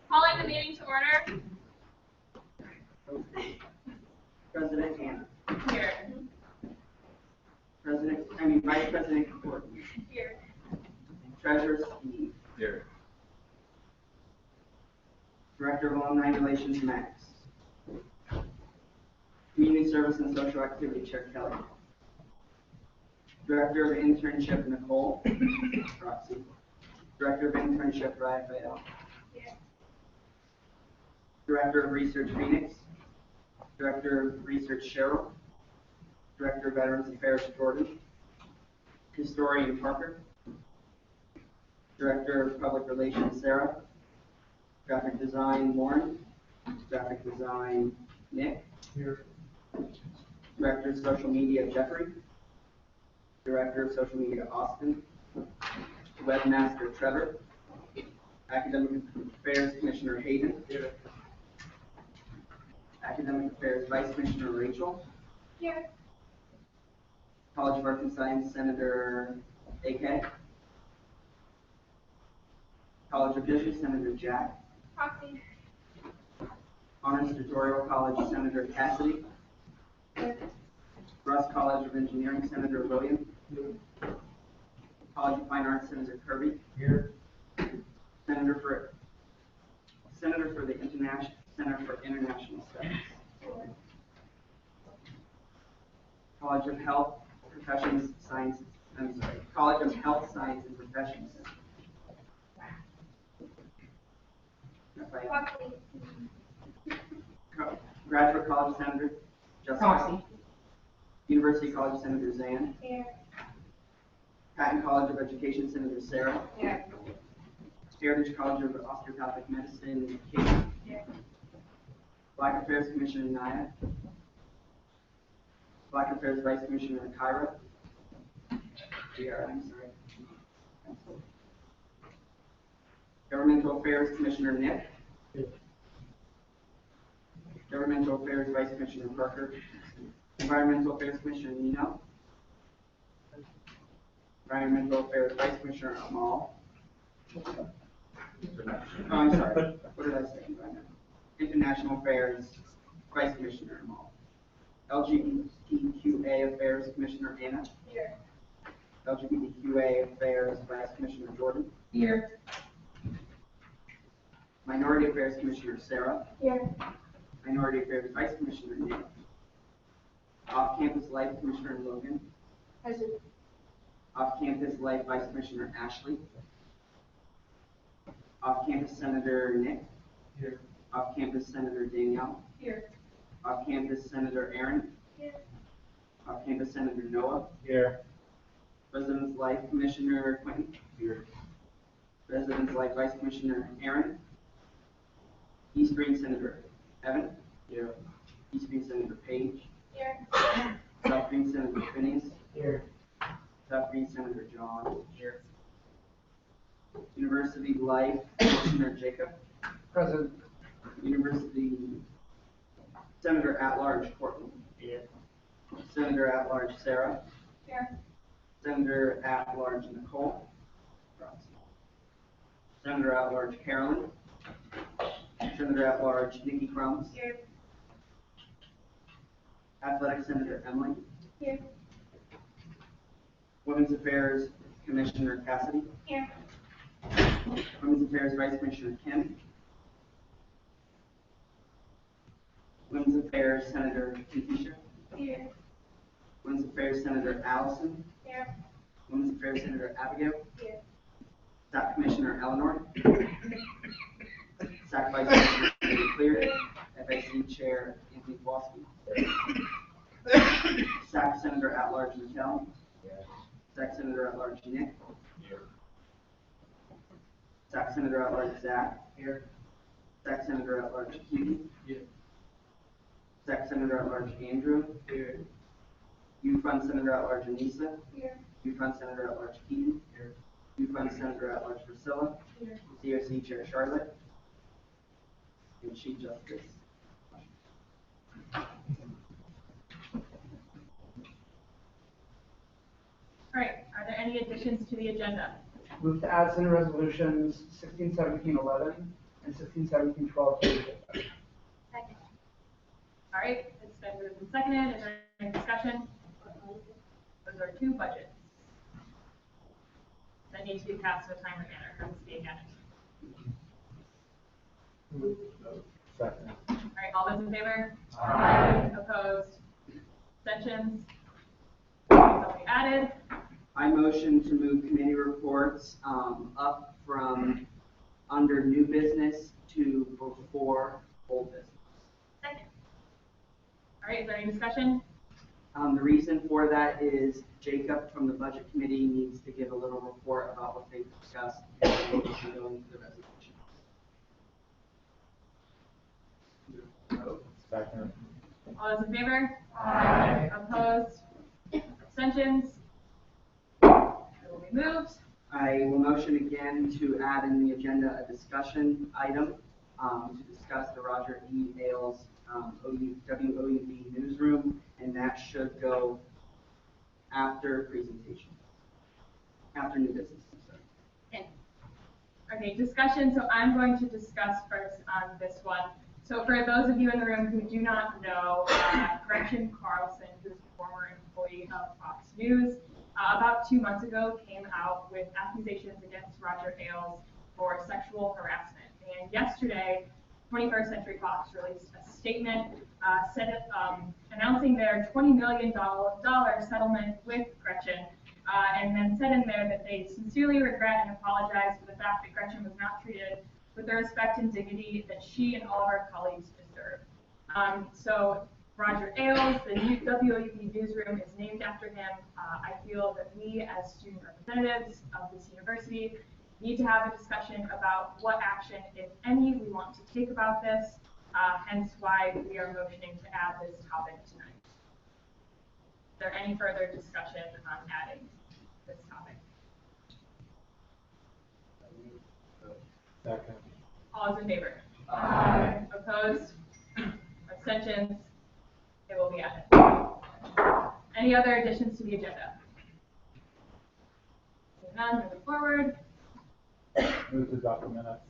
Calling the meeting to order. President Ann. Here. Vice President Court. Here. Treasurer Steve. Here. Director of Alumni Relations Max. Community Service and Social Activity Chair Kelly. Director of Internship Nicole. Roxy. Director of Internship Raphael. Director of Research Phoenix. Director of Research Cheryl. Director of Veterans Affairs Jordan. Historian Parker. Director of Public Relations Sarah. Graphic Design Lauren. Graphic Design Nick. Here. Director of Social Media Jeffrey. Director of Social Media Austin. Webmaster Trevor. Academic Affairs Commissioner Hayden. Here. Academic Affairs Vice Commissioner Rachel. Here. College of Arts and Science Senator AK. College of Business Senator Jack. Proxy. Honors Tutorial College Senator Cassidy. Russ College of Engineering Senator William. College of Fine Arts Senator Kirby. Here. Senator for the Center for International Studies. College of Health Professions Science. College of Health Science and Professions. Proxy. Graduate College Senator Jessica. University College Senator Zan. Here. Patton College of Education Senator Sarah. Here. Heritage College of Osteopathic Medicine Kate. Here. Black Affairs Commissioner Naya. Black Affairs Vice Commissioner Kyra. I'm sorry. Governmental Affairs Commissioner Nick. Governmental Affairs Vice Commissioner Parker. Environmental Affairs Commissioner Nino. Environmental Affairs Vice Commissioner Amal. Oh, I'm sorry. What did I say? International Affairs Vice Commissioner Amal. LGBTQA Affairs Commissioner Anna. Here. LGBTQA Affairs Vice Commissioner Jordan. Here. Minority Affairs Commissioner Sarah. Here. Minority Affairs Vice Commissioner Nick. Off-Campus Life Commissioner Logan. Present. Off-Campus Life Vice Commissioner Ashley. Off-Campus Senator Nick. Here. Off-Campus Senator Danielle. Here. Off-Campus Senator Aaron. Here. Off-Campus Senator Noah. Here. Residence Life Commissioner Quentin. Here. Residence Life Vice Commissioner Aaron. East Green Senator Evan. Here. East Green Senator Page. Here. South Green Senator Phineas. Here. South Green Senator John. Here. University Life Commissioner Jacob. Present. University Senator at-large Courtney. Here. Senator at-large Sarah. Here. Senator at-large Nicole. Senator at-large Carolyn. Senator at-large Nikki Crumbs. Here. Athletic Senator Emily. Here. Women's Affairs Commissioner Cassidy. Here. Women's Affairs Vice Commissioner Kim. Women's Affairs Senator Keisha. Here. Women's Affairs Senator Allison. Here. Women's Affairs Senator Abigail. Here. SAC Commissioner Eleanor. SAC Vice Commissioner David Clear. FAC Chair Anthony Kowalski. SAC Senator at-large Mikel. SAC Senator at-large Nick. Here. SAC Senator at-large Zach. Here. SAC Senator at-large Keith. Here. SAC Senator at-large Andrew. Here. U-Fund Senator at-large Anissa. Here. U-Fund Senator at-large Keaton. Here. U-Fund Senator at-large Priscilla. Here. COC Chair Charlotte. And Chief Justice. All right, are there any additions to the agenda? Move to add Senate resolutions 161711 and 161712 to the agenda. Second. All right, it's been moved and seconded. Is there any discussion? Those are two budgets that need to be passed in a timely manner. From the state again. Second. All right, all those in favor? Aye. Opposed? Abstentions? Somebody added. I motion to move committee reports up from under new business to before old business. Second. All right, is there any discussion? The reason for that is Jacob from the budget committee needs to give a little report about what they've discussed and then we can go into the resolution. Second. All those in favor? Aye. Opposed? Abstentions? It will be moved. I will motion again to add in the agenda a discussion item to discuss the Roger E. Ailes WOUB newsroom, and that should go after presentation, after new business. Sorry. Okay, discussion. So I'm going to discuss first on this one. So for those of you in the room who do not know, Gretchen Carlson, who's a former employee of Fox News, about 2 months ago came out with accusations against Roger Ailes for sexual harassment. And yesterday, 21st Century Fox released a statement announcing their $20 million settlement with Gretchen, and then said in there that they sincerely regret and apologize for the fact that Gretchen was not treated with the respect and dignity that she and all of our colleagues deserve. So Roger Ailes, the new WOUB newsroom is named after him. I feel that we as student representatives of this university need to have a discussion about what action, if any, we want to take about this, hence why we are motioning to add this topic tonight. Is there any further discussion on adding this topic? Second. All those in favor? Aye. Opposed? Abstentions? It will be added. Any other additions to the agenda? Seeing none, moving forward. Move to adopt the minutes.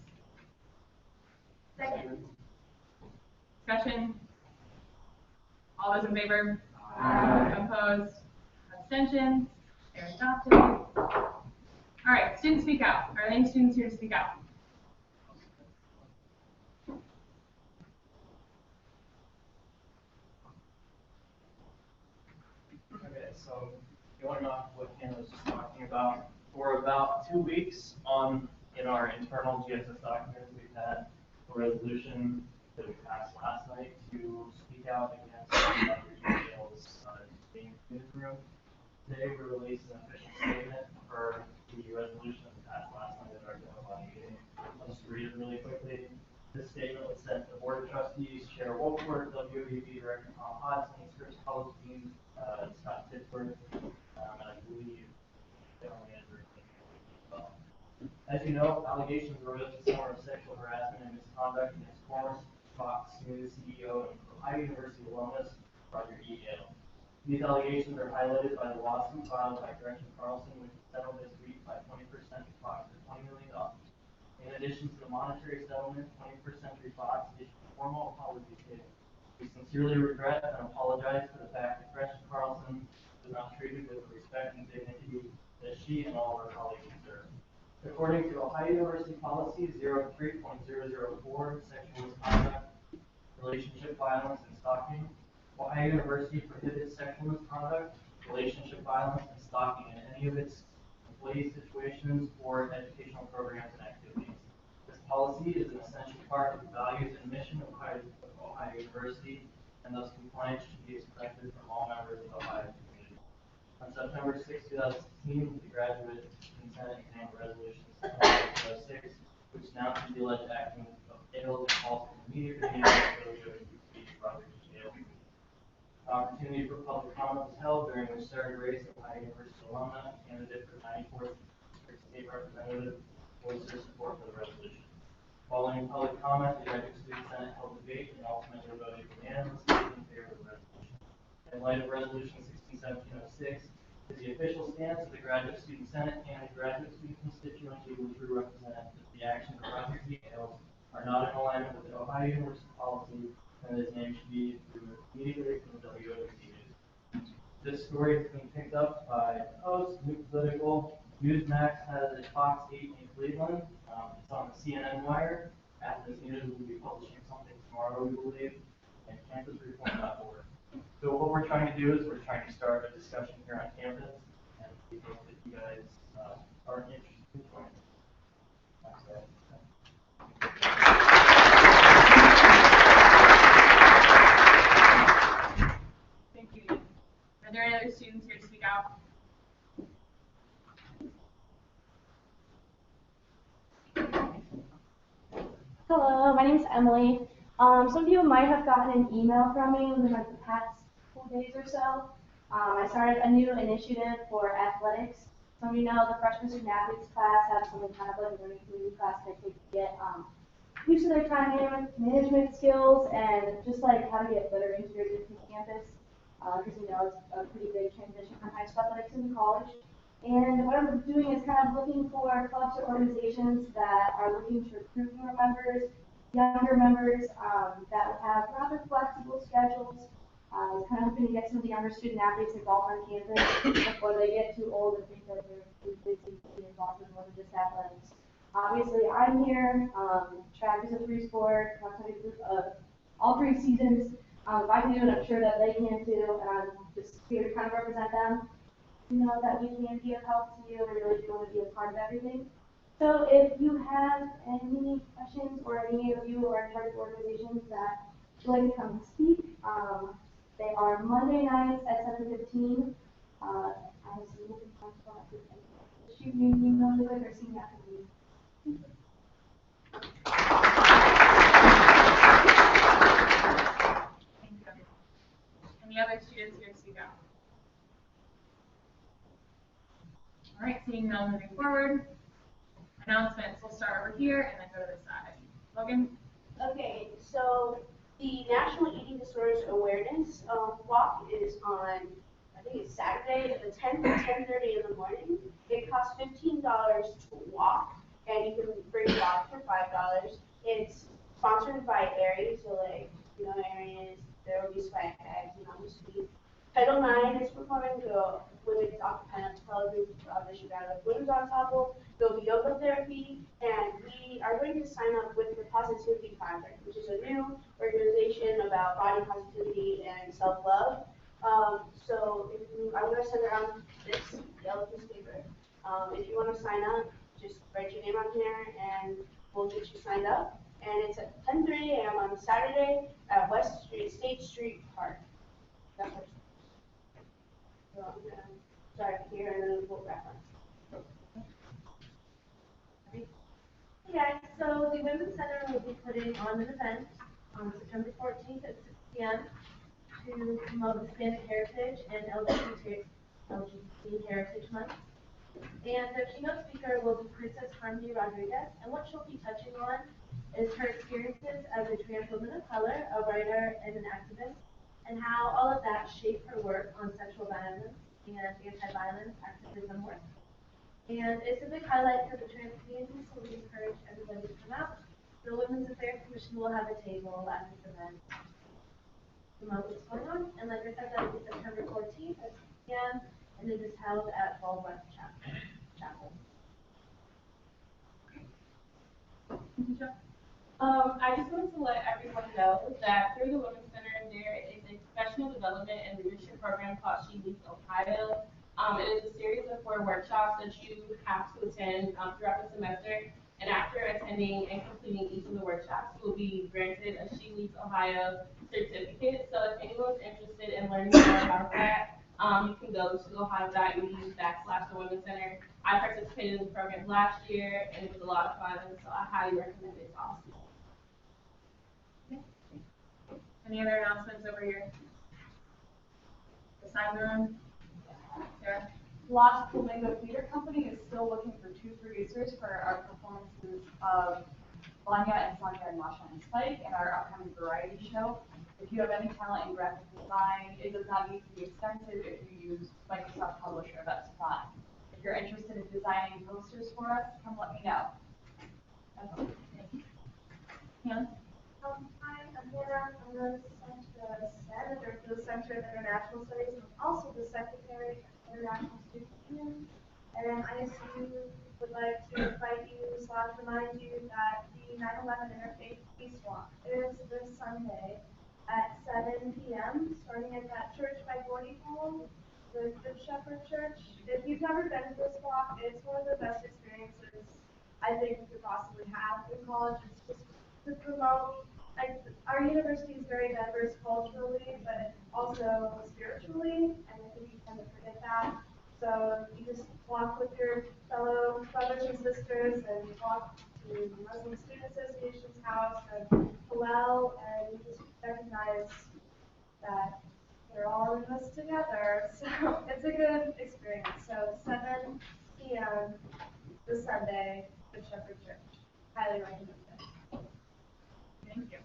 Second. Discussion? All those in favor? Aye. Opposed? Abstentions? They're adopted. All right, students speak out. Are there any students here to speak out? Okay, so going off what Hannah was just talking about, for about 2 weeks in our internal GSS documents, we've had a resolution that we passed last night to speak out against other details being in the newsroom. Today we released an official statement for the resolution that we passed last night at our general meeting. I'll just read it really quickly. This statement was sent to the Board of Trustees, Chair Wolford, WAB Director Tom Hodson, East College Dean Scott Pittsburgh, and I believe General Manager as well. As you know, allegations arose this summer of sexual harassment and misconduct against former Fox News CEO and Ohio University alumnus Roger E. Ailes. These allegations are highlighted by the lawsuit filed by Gretchen Carlson, which was settled this week by 20% to Fox for $20 million. In addition to the monetary settlement, 20th Century Fox issued a formal apology statement. We sincerely regret and apologize for the fact that Gretchen Carlson was not treated with the respect and dignity that she and all of her colleagues deserve. According to Ohio University Policy 03.004, sexual misconduct, relationship violence, and stalking, Ohio University prohibits sexual misconduct, relationship violence, and stalking in any of its employee situations or educational programs and activities. This policy is an essential part of the values and mission of Ohio University, and thus compliance should be expected from all members of the Ohio community. On September 6, 2016, the Graduate Student Senate examined Resolution 6, which announced the alleged acting of Ailes and calls for immediate renaming of WWP Robert E. Ailes. Opportunity for public comment was held, during which Sarah Grace, Ohio University alumna, candidate for 94th District State Representative, voiced her support for the resolution. Following public comment, the Graduate Student Senate held debate and ultimately voted unanimously in favor of the resolution. In light of Resolution 161706, is the official stance of the Graduate Student Senate and the Graduate Student Constituency which we represent that the actions of Roger E. Ailes are not in alignment with the Ohio University policy, and his name should be removed immediately from the WOC news. This story has been picked up by Post, New Political, Newsmax has a Fox 8 in Cleveland. It's on the CNN Wire. Athens News will be publishing something tomorrow, we believe, and campusreform.org. So what we're trying to do is we're trying to start a discussion here on campus, and we hope that you guys are interested in joining. Thank you. Are there any other students here to speak out? Hello, my name is Emily. Some of you might have gotten an email from me within like the past 4 days or so. I started a new initiative for athletics. Some of you know the freshman student athletes class has something kind of like a learning community class they take to get used to their time management skills and just like how to get better integrated into campus. Because you know it's a pretty big transition from high school athletics into college. And what I'm doing is kind of looking for clubs or organizations that are looking to recruit newer members, younger members that will have rather flexible schedules. Kind of hoping to get some of the younger student athletes involved on campus before they get too old and think that they're too busy to be involved in more than just athletics. Obviously, I'm here. Track is a free sport. All 3 seasons. If I can do it, I'm sure that they can too. And I'm just here to kind of represent them. You know that we can be of help to you. We really do want to be a part of everything. So if you have any questions or any of you are in charge of organizations that would like to come and speak, they are Monday nights at 7:15. I have some moving parts for that. Shoot me an email really quick or see me after the meeting. Thank you. Any other students here to speak out? All right, seeing none, moving forward. Announcements, we'll start over here and then go to this side. Logan? Okay, so The National Eating Disorders Awareness Walk is on, I think it's Saturday, the 10th at 10:30 in the morning. It costs $15 to walk, and you can bring a dog for $5. It's sponsored by Aries, so like, you know, Aries, there will be swag bags and obviously Title IX is performing the women's acapella group audition battle of women's ensemble. There'll be yoga therapy, and we are going to sign up with the Positivity Project, which is a new organization about body positivity and self-love. So if you, I'm going to send around this yellow piece of paper. If you want to sign up, just write your name on here, and we'll get you signed up. And it's at 10:30 a.m. on Saturday at West Street, State Street Park. That's what. So I'm going to start here, and then we'll wrap up. Hey guys, so the Women's Center will be putting on an event on September 14th at 6 p.m. to promote Hispanic Heritage and LGBT Heritage Month. And the keynote speaker will be Princess Harmony Rodriguez, and what she'll be touching on is her experiences as a trans woman of color, a writer, and an activist, and how all of that shaped her work on sexual violence and anti-violence activism work. And it's a big highlight for the trans community, so we encourage everybody to come out. The Women's Affairs Commission will have a table at this event to promote what's going on. And like I said, that will be September 14th at 6 p.m. and it is held at Fall West Chapel. I just wanted to let everyone know that through the Women's Center, there is a professional development and leadership program called She Leads Ohio. It is a series of 4 workshops that you have to attend throughout the semester. And after attending and completing each of the workshops, you will be granted a She Leads Ohio certificate. So if anyone's interested in learning more about that, you can go to ohio.edu/the Women's Center. I participated in the program last year, and it was a lot of fun, so I highly recommend it to all students. Any other announcements over here? The sign room? Sarah? Lost Flamingo Theater Company is still looking for 2 producers for our performances of Vanya and Sonia and Masha and Spike in our upcoming variety show. If you have any talent in graphic design, it does not need to be extensive. If you use Microsoft Publisher, that's fine. If you're interested in designing posters for us, come let me know. That's all. Thank you. Hannah? Hi, I'm Hannah. I'm the editor for the Center of International Studies, and I'm also the Secretary of International Student Union. And ISU would like to invite you / remind you that the 9/11 Interfaith Peace Walk is this Sunday at 7 p.m. starting at that church by Gordy Hall, the Good Shepherd Church. If you've never been to this walk, it's one of the best experiences I think you could possibly have in college. It's just to promote. Our university is very diverse culturally, but also spiritually, and I think you tend to forget that. So you just walk with your fellow brothers and sisters, and walk to the Muslim Student Association's house and Hillel, and you just recognize that we're all in this together. So it's a good experience. So 7 p.m. this Sunday at Shepherd Church. Highly recommend it. Thank you.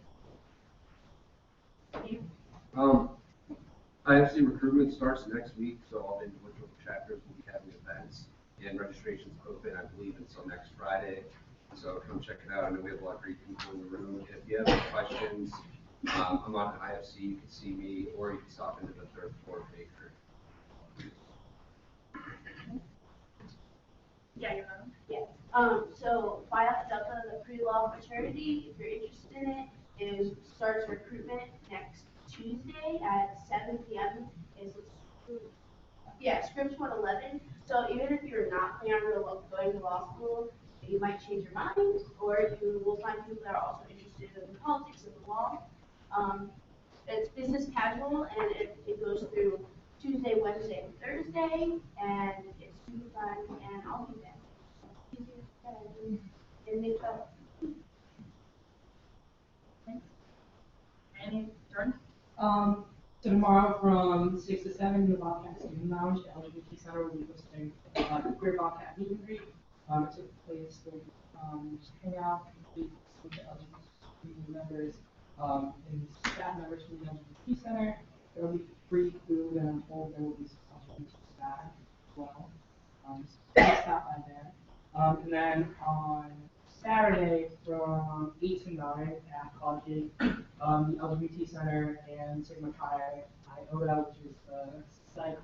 IFC recruitment starts next week, so all the individual chapters will be having events, and registration's open, I believe, until next Friday. So come check it out. I know we have a lot of great people in the room. If you have any questions, I'm on IFC. You can see me, or you can stop into the 3rd floor baker. Yeah, you're on. Yeah. So Phi Alpha Delta, the pre-law fraternity, if you're interested in it, starts recruitment next Tuesday at 7 p.m. Scripps 111. So even if you're not planning on going to law school, you might change your mind, or you will find people that are also interested in politics and the law. It's business casual, and it goes through Tuesday, Wednesday, and Thursday, and it's super fun, and I'll be there. Any, Jordan? So tomorrow from 6 to 7 in the Bobcat Student Lounge, the LGBT Center will be hosting Queer Bobcat Meet and Greet. It took place with just hang out, meet with the LGBT members, And staff members from the LGBT Center, there will be free food, and I'm told there will be some options for staff as well. So please stop by there. And then on Saturday from 8 to 9 at College Gate, the LGBT Center and Sigma Chi Iota, which is the site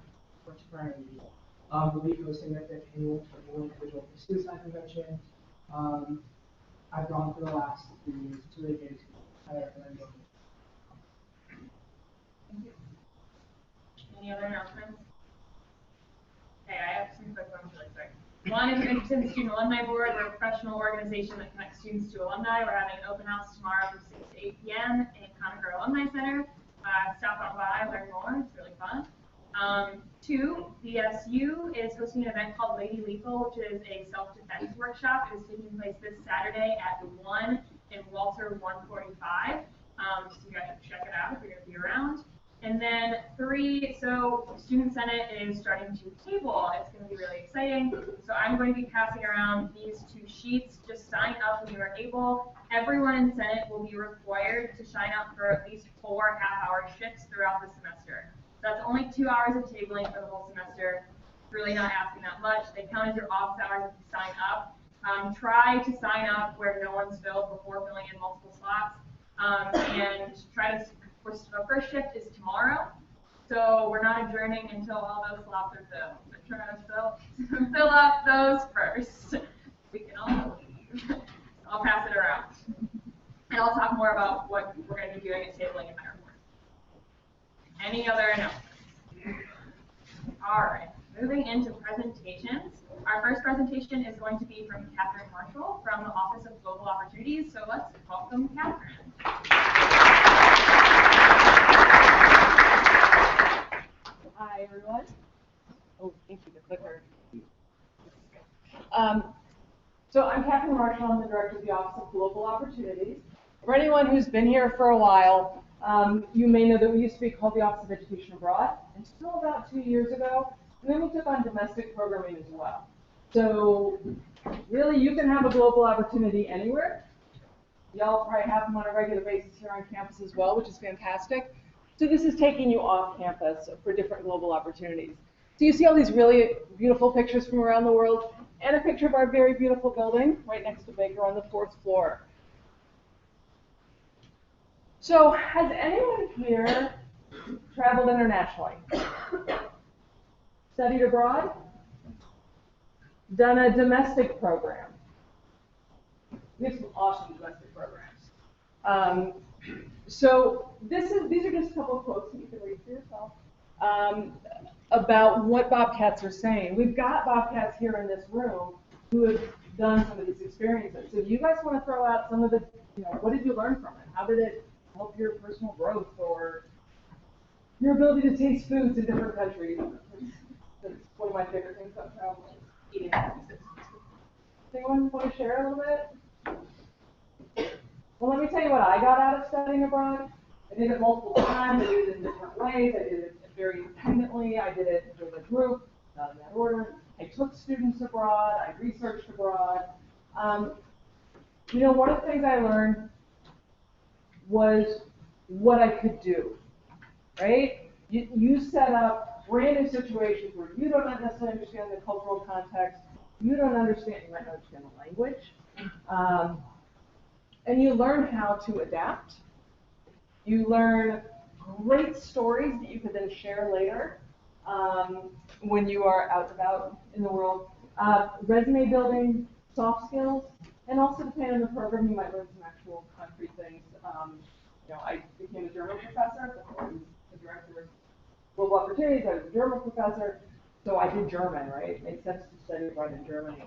for fraternity, will be hosting their 5th annual individual for suicide prevention. I've gone for the last 3 years. It's really good. I recommend it. Any other announcements? Okay, I have some quick ones really quick. One is Richardson Student Alumni Board. We're a professional organization that connects students to alumni. We're having an open house tomorrow from 6 to 8 p.m. in Conacher Alumni Center. Stop on by, learn more. It's really fun. 2, BSU is hosting an event called Lady Lethal, which is a self-defense workshop. It is taking place this Saturday at 1 in Walter 145. So you guys should check it out if you're going to be around. And then 3, so Student Senate is starting to table. It's going to be really exciting. So I'm going to be passing around these 2 sheets. Just sign up when you are able. Everyone in Senate will be required to sign up for at least 4 half-hour shifts throughout the semester. That's only 2 hours of tabling for the whole semester. It's really not asking that much. They count as your office hours if you sign up. Try to sign up where no one's filled before filling in multiple slots. And try to, the first shift is tomorrow. So we're not adjourning until all those slots are filled. So try to fill up those first. We can all leave. I'll pass it around. And I'll talk more about what we're going to be doing at tabling in my report. Any other announcements? All right, moving into presentations. Our first presentation is going to be from Catherine Marshall from the Office of Global Opportunities. So let's welcome Catherine. Hi, everyone. Oh, thank you, the clicker. So I'm Catherine Marshall. I'm the Director of the Office of Global Opportunities. For anyone who's been here for a while, you may know that we used to be called the Office of Education Abroad until about 2 years ago, and then we took on domestic programming as well. So really, you can have a global opportunity anywhere. Y'all probably have them on a regular basis here on campus as well, which is fantastic. So this is taking you off campus for different global opportunities. So you see all these really beautiful pictures from around the world, and a picture of our very beautiful building right next to Baker on the 4th floor. So has anyone here traveled internationally? Studied abroad? Done a domestic program? We have some awesome domestic programs. So these are just a couple of quotes that you can read for yourself about what Bobcats are saying. We've got Bobcats here in this room who have done some of these experiences. So do you guys want to throw out some of the, what did you learn from it? How did it help your personal growth or your ability to taste foods in different countries? That's one of my favorite things about traveling, eating. Does anyone want to share a little bit? Well, let me tell you what I got out of studying abroad. I did it multiple times. I did it in different ways. I did it very independently. I did it with a group, not in that order. I took students abroad. I researched abroad. One of the things I learned was what I could do, right? You set up brand new situations where you don't necessarily understand the cultural context. You don't understand, you might not understand the language. And you learn how to adapt. You learn great stories that you could then share later when you are out and about in the world. Resume building, soft skills, and also depending on the program, you might learn some actual concrete things. I became a German professor before I was the director of global opportunities. I was a German professor, so I did German, right? It made sense to study abroad in Germany.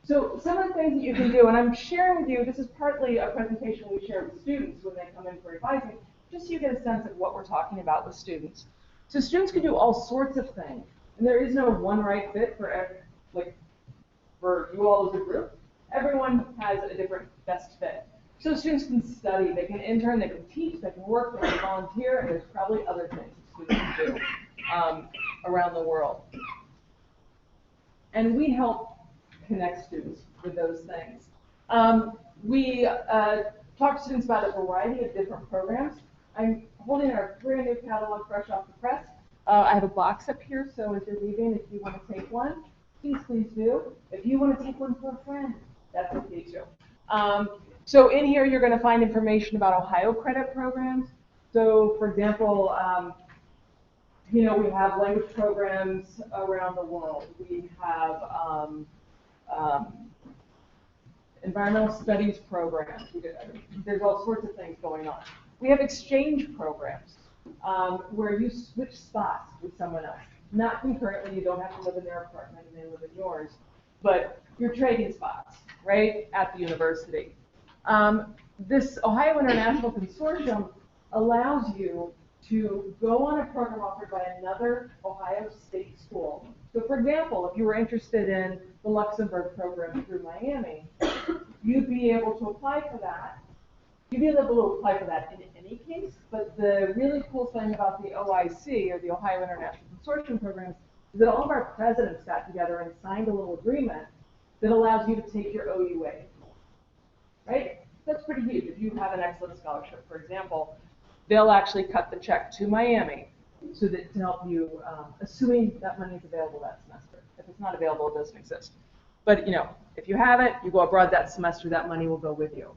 So some of the things that you can do, and I'm sharing with you, this is partly a presentation we share with students when they come in for advising, just so you get a sense of what we're talking about with students. So students can do all sorts of things, and there is no one right fit for you all as a group. Everyone has a different best fit. So students can study, they can intern, they can teach, they can work, they can volunteer, and there's probably other things that students can do around the world. And we help connect students with those things. we talk to students about a variety of different programs. I'm holding our brand new catalog fresh off the press. I have a box up here, so as you're leaving, if you want to take one, please do. If you want to take one for a friend, that's okay too. So in here, you're going to find information about Ohio credit programs. So for example, we have language programs around the world. We have environmental studies programs. There's all sorts of things going on. We have exchange programs where you switch spots with someone else. Not concurrently, you don't have to live in their apartment and they live in yours, but you're trading spots, right, at the university. This Ohio International Consortium allows you to go on a program offered by another Ohio State school. So for example, if you were interested in the Luxembourg program through Miami, you'd be able to apply for that. You'd be able to apply for that in any case, but the really cool thing about the OIC, or the Ohio International Consortium programs, is that all of our presidents got together and signed a little agreement that allows you to take your OUA, right? That's pretty huge. If you have an excellent scholarship, for example, they'll actually cut the check to Miami so that to help you, assuming that money is available that semester. If it's not available, it doesn't exist. But if you have it, you go abroad that semester, that money will go with you.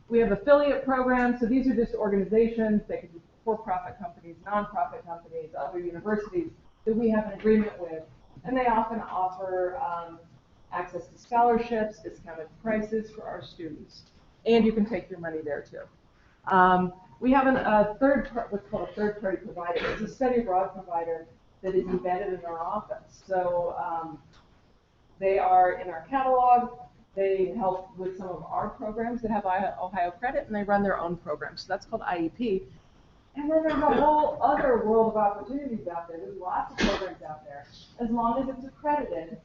We have affiliate programs, so these are just organizations. They could be for-profit companies, non-profit companies, other universities that we have an agreement with, and they often offer access to scholarships, discounted prices for our students, and you can take your money there too. We have what's called a third-party provider. It's a study abroad provider that is embedded in our office. So they are in our catalog. They help with some of our programs that have Ohio credit, and they run their own programs. So that's called IEP. And then there's a whole other world of opportunities out there. There's lots of programs out there. As long as it's accredited,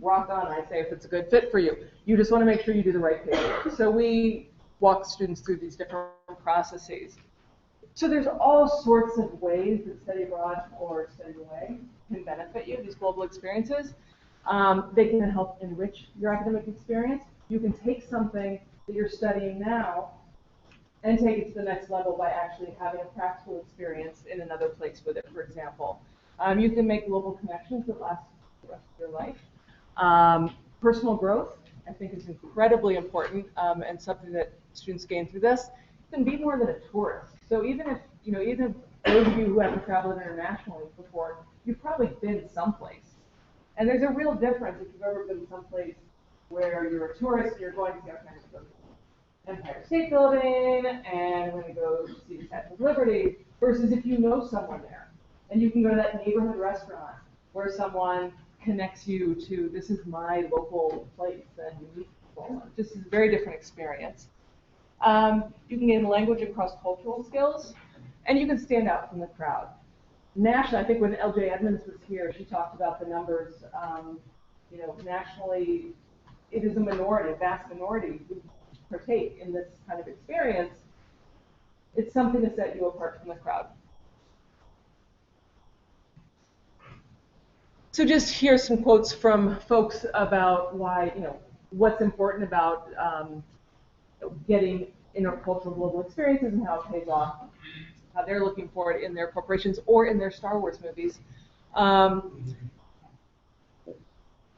rock on, I say, if it's a good fit for you. You just want to make sure you do the right paperwork. So we walk students through these different processes. So there's all sorts of ways that study abroad or study away can benefit you, these global experiences. They can help enrich your academic experience. You can take something that you're studying now and take it to the next level by actually having a practical experience in another place with it, for example. You can make global connections that last the rest of your life. Personal growth, I think, is incredibly important and something that students gain through this. You can be more than a tourist. So even if those of you who haven't traveled internationally before, you've probably been someplace. And there's a real difference if you've ever been someplace where you're a tourist and you're going to see Empire State Building and when you go to see the Statue of Liberty, versus if you know someone there and you can go to that neighborhood restaurant where someone connects you to, this is my local place, and you meet people. Just a very different experience. You can gain language and cross-cultural skills, and you can stand out from the crowd. Nationally, I think when L.J. Edmonds was here, she talked about the numbers. Nationally, it is a minority, a vast minority, who partake in this kind of experience. It's something to set you apart from the crowd. So just here's some quotes from folks about why, what's important about getting intercultural global experiences and how it pays off, how they're looking for it in their corporations or in their Star Wars movies.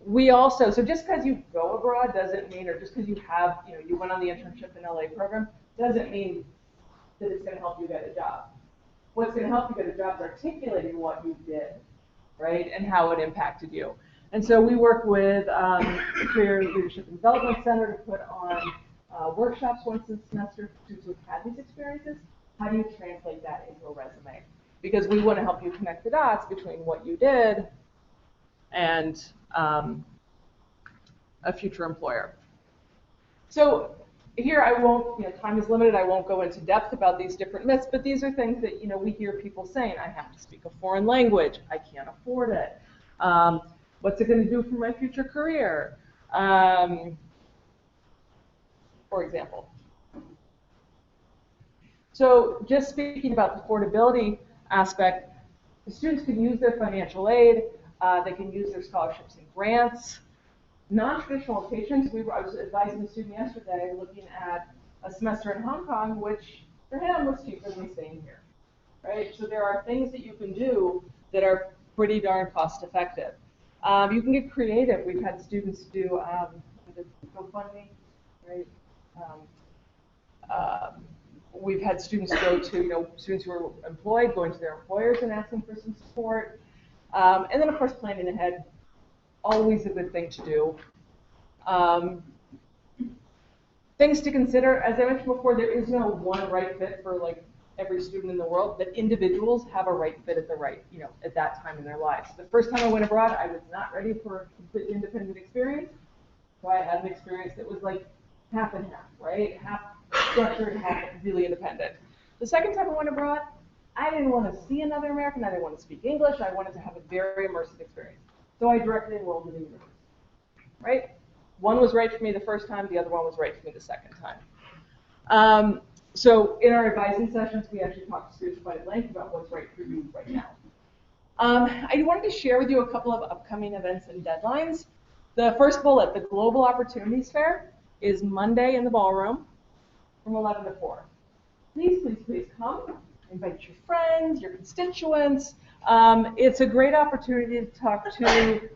We also, so just because you go abroad doesn't mean, or just because you have, you went on the internship in LA program, doesn't mean that it's going to help you get a job. What's going to help you get a job is articulating what you did, right, and how it impacted you. And so we work with the Career Leadership and Development Center to put on workshops once a semester to have these experiences. How do you translate that into a resume? Because we want to help you connect the dots between what you did and a future employer. So here I won't, time is limited, I won't go into depth about these different myths, but these are things that, we hear people saying. I have to speak a foreign language. I can't afford it. What's it going to do for my future career? For example. So just speaking about the affordability aspect, the students can use their financial aid. They can use their scholarships and grants. non-traditional locations, I was advising a student yesterday looking at a semester in Hong Kong, which for him was cheaper than staying here, right? So there are things that you can do that are pretty darn cost effective. You can get creative. We've had students do the GoFundMe, right? We've had students go to, students who are employed, going to their employers and asking for some support. And then, of course, planning ahead, always a good thing to do. Things to consider, as I mentioned before, there is no one right fit for like every student in the world, but individuals have a right fit at the right, at that time in their lives. The first time I went abroad, I was not ready for a completely independent experience. So I had an experience that was like half and half, right? Half structured, half really independent. The second time I went abroad, I didn't want to see another American. I didn't want to speak English. I wanted to have a very immersive experience. So I directly enrolled in the university, right? One was right for me the first time. The other one was right for me the second time. So in our advising sessions, we actually talk to students quite at length about what's right for you right now. I wanted to share with you a couple of upcoming events and deadlines. The first bullet, the Global Opportunities Fair, is Monday in the ballroom from 11 to 4. Please, please, please come. Invite your friends, your constituents. It's a great opportunity to talk to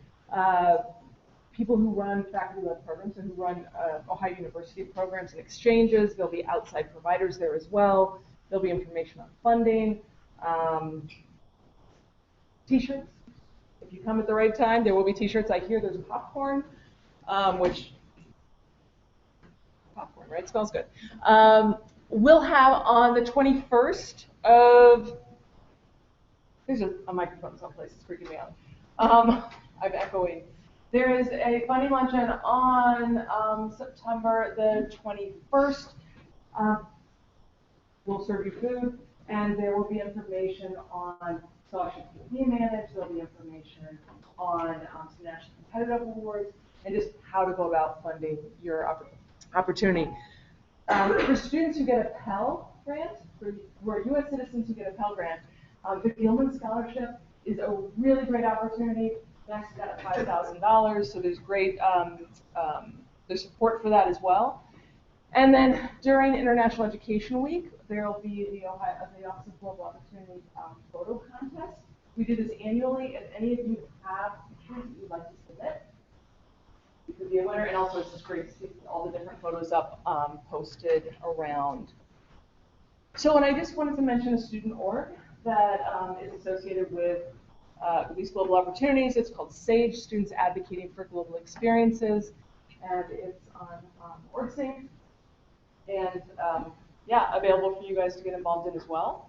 people who run faculty-led programs and who run Ohio University programs and exchanges. There'll be outside providers there as well. There'll be information on funding. T-shirts. If you come at the right time, there will be T-shirts. I hear there's popcorn, popcorn, right? Smells good. We'll have on the 21st of, there's a microphone someplace, it's freaking me out. I'm echoing. There is a funding luncheon on September the 21st. We'll serve you food, and there will be information on scholarships being managed. There'll be information on some national competitive awards, and just how to go about funding your opportunity. For students who get a Pell Grant, who are U.S. citizens who get a Pell Grant, the Gilman Scholarship is a really great opportunity. Max got $5,000, so there's great there's support for that as well. And then during International Education Week, there will be the Office of Global Opportunity photo contest. We do this annually. If any of you have pictures that you'd like to submit, you could be a winner. And also, it's just great to see all the different photos up posted around. So, and I just wanted to mention a student org that is associated with these global opportunities. It's called SAGE, Students Advocating for Global Experiences, and it's on OrgSync. And yeah, available for you guys to get involved in as well.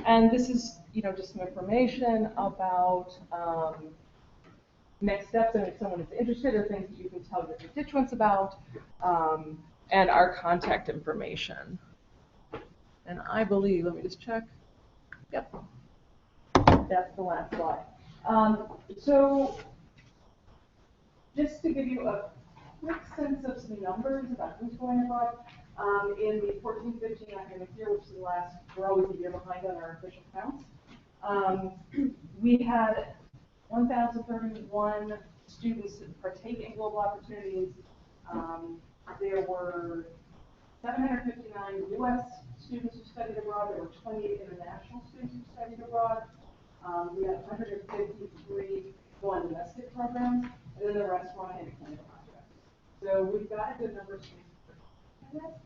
And this is, just some information about next steps, and if someone is interested, or things that you can tell your constituents about, and our contact information. And I believe, let me just check. Yep, that's the last slide. So, just to give you a quick sense of some numbers about who's going abroad. In the 14-15 academic year, which is the last, we're always a year behind on our official counts, we had 1,031 students partake in global opportunities. There were 759 U.S. students who studied abroad. There were 28 international students who studied abroad. We had 153 go-on domestic programs, and then the rest were on independent projects. So we've got a good number of students,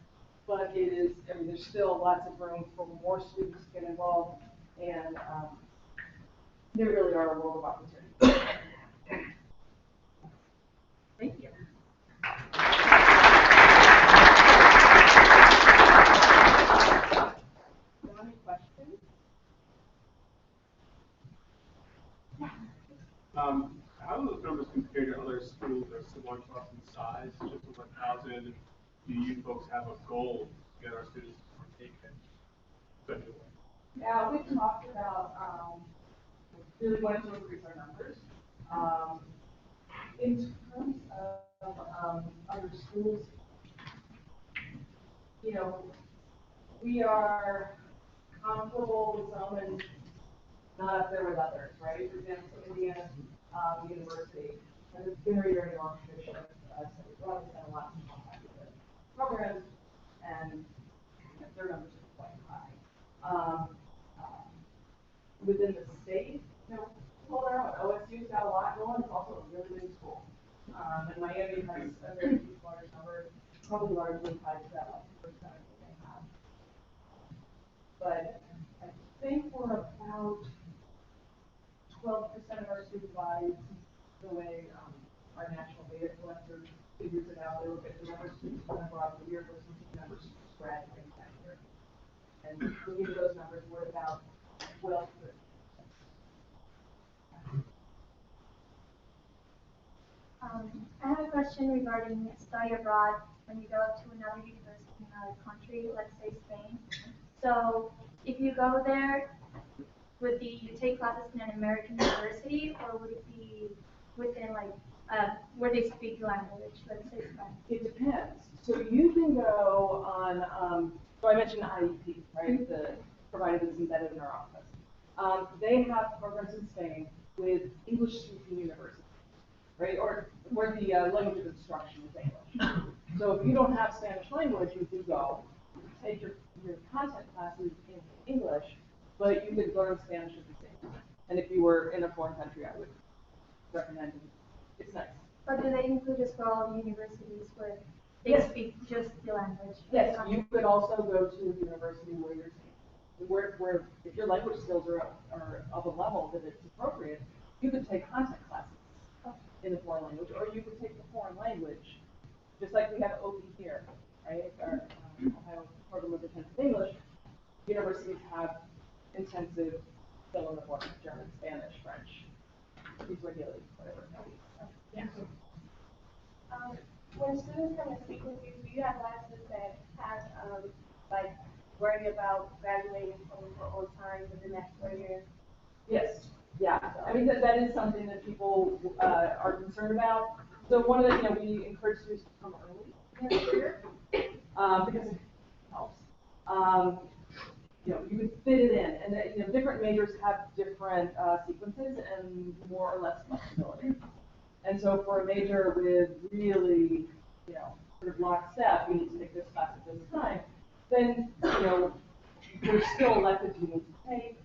but it is, there's still lots of room for more students to get involved, and there really are a world of opportunity. Thank you. Any questions? How do those numbers compare to other schools that are similar to us in size, just over 1,000? Do you folks have a goal to get our students to partake in? Yeah, we talked about really wanting to increase our numbers. In terms of other schools, we are comfortable with some and not up there with others, right? For example, Indiana university, and it's been a very long tradition of study abroad. We've done a lot of contact with the programs, and their numbers are quite high. Within the state, hold our own. OSU's got a lot going. It's also a really big school. And Miami has a very large number, probably largely tied to that 1% that they have. But I think we're about 12% of our student bodies, the way our national data collector figures it out. They look at the number of students who went abroad per year versus the number of students graduating that year. And looking at those numbers, we're about 12%. I have a question regarding study abroad when you go to another university in another country, let's say Spain. So if you go there, would you take classes in an American university, or would it be within where they speak the language, let's say Spanish? It depends. So you can go on, so I mentioned IEP, right, provided it's embedded in our office. They have programs in Spain with English-speaking universities, right, or where the language of instruction is English. So if you don't have Spanish language, you can go take your content classes in English, but you could learn Spanish at the same time. And if you were in a foreign country, I would recommend it. It's nice. But do they include as well universities where they speak just the language? Yes, you could also go to a university where if your language skills are of a level that it's appropriate, you could take content classes in the foreign language, or you could take the foreign language, just like we have OP here, right? Our Ohio program of intensive English. Universities have intensive fill in the blank: German, Spanish, French, Swahili, whatever it may be. Yeah. When students come and speak with you, do you have classes that have worry about graduating from on time for the next 4 years? Yes. Yeah. I mean that is something that people are concerned about. So one of the we encourage students to come early in their career because it helps. You can fit it in, and different majors have different sequences and more or less flexibility. And so for a major with really, sort of lockstep, you need to take this class at this time, then, there's still electives you need to take.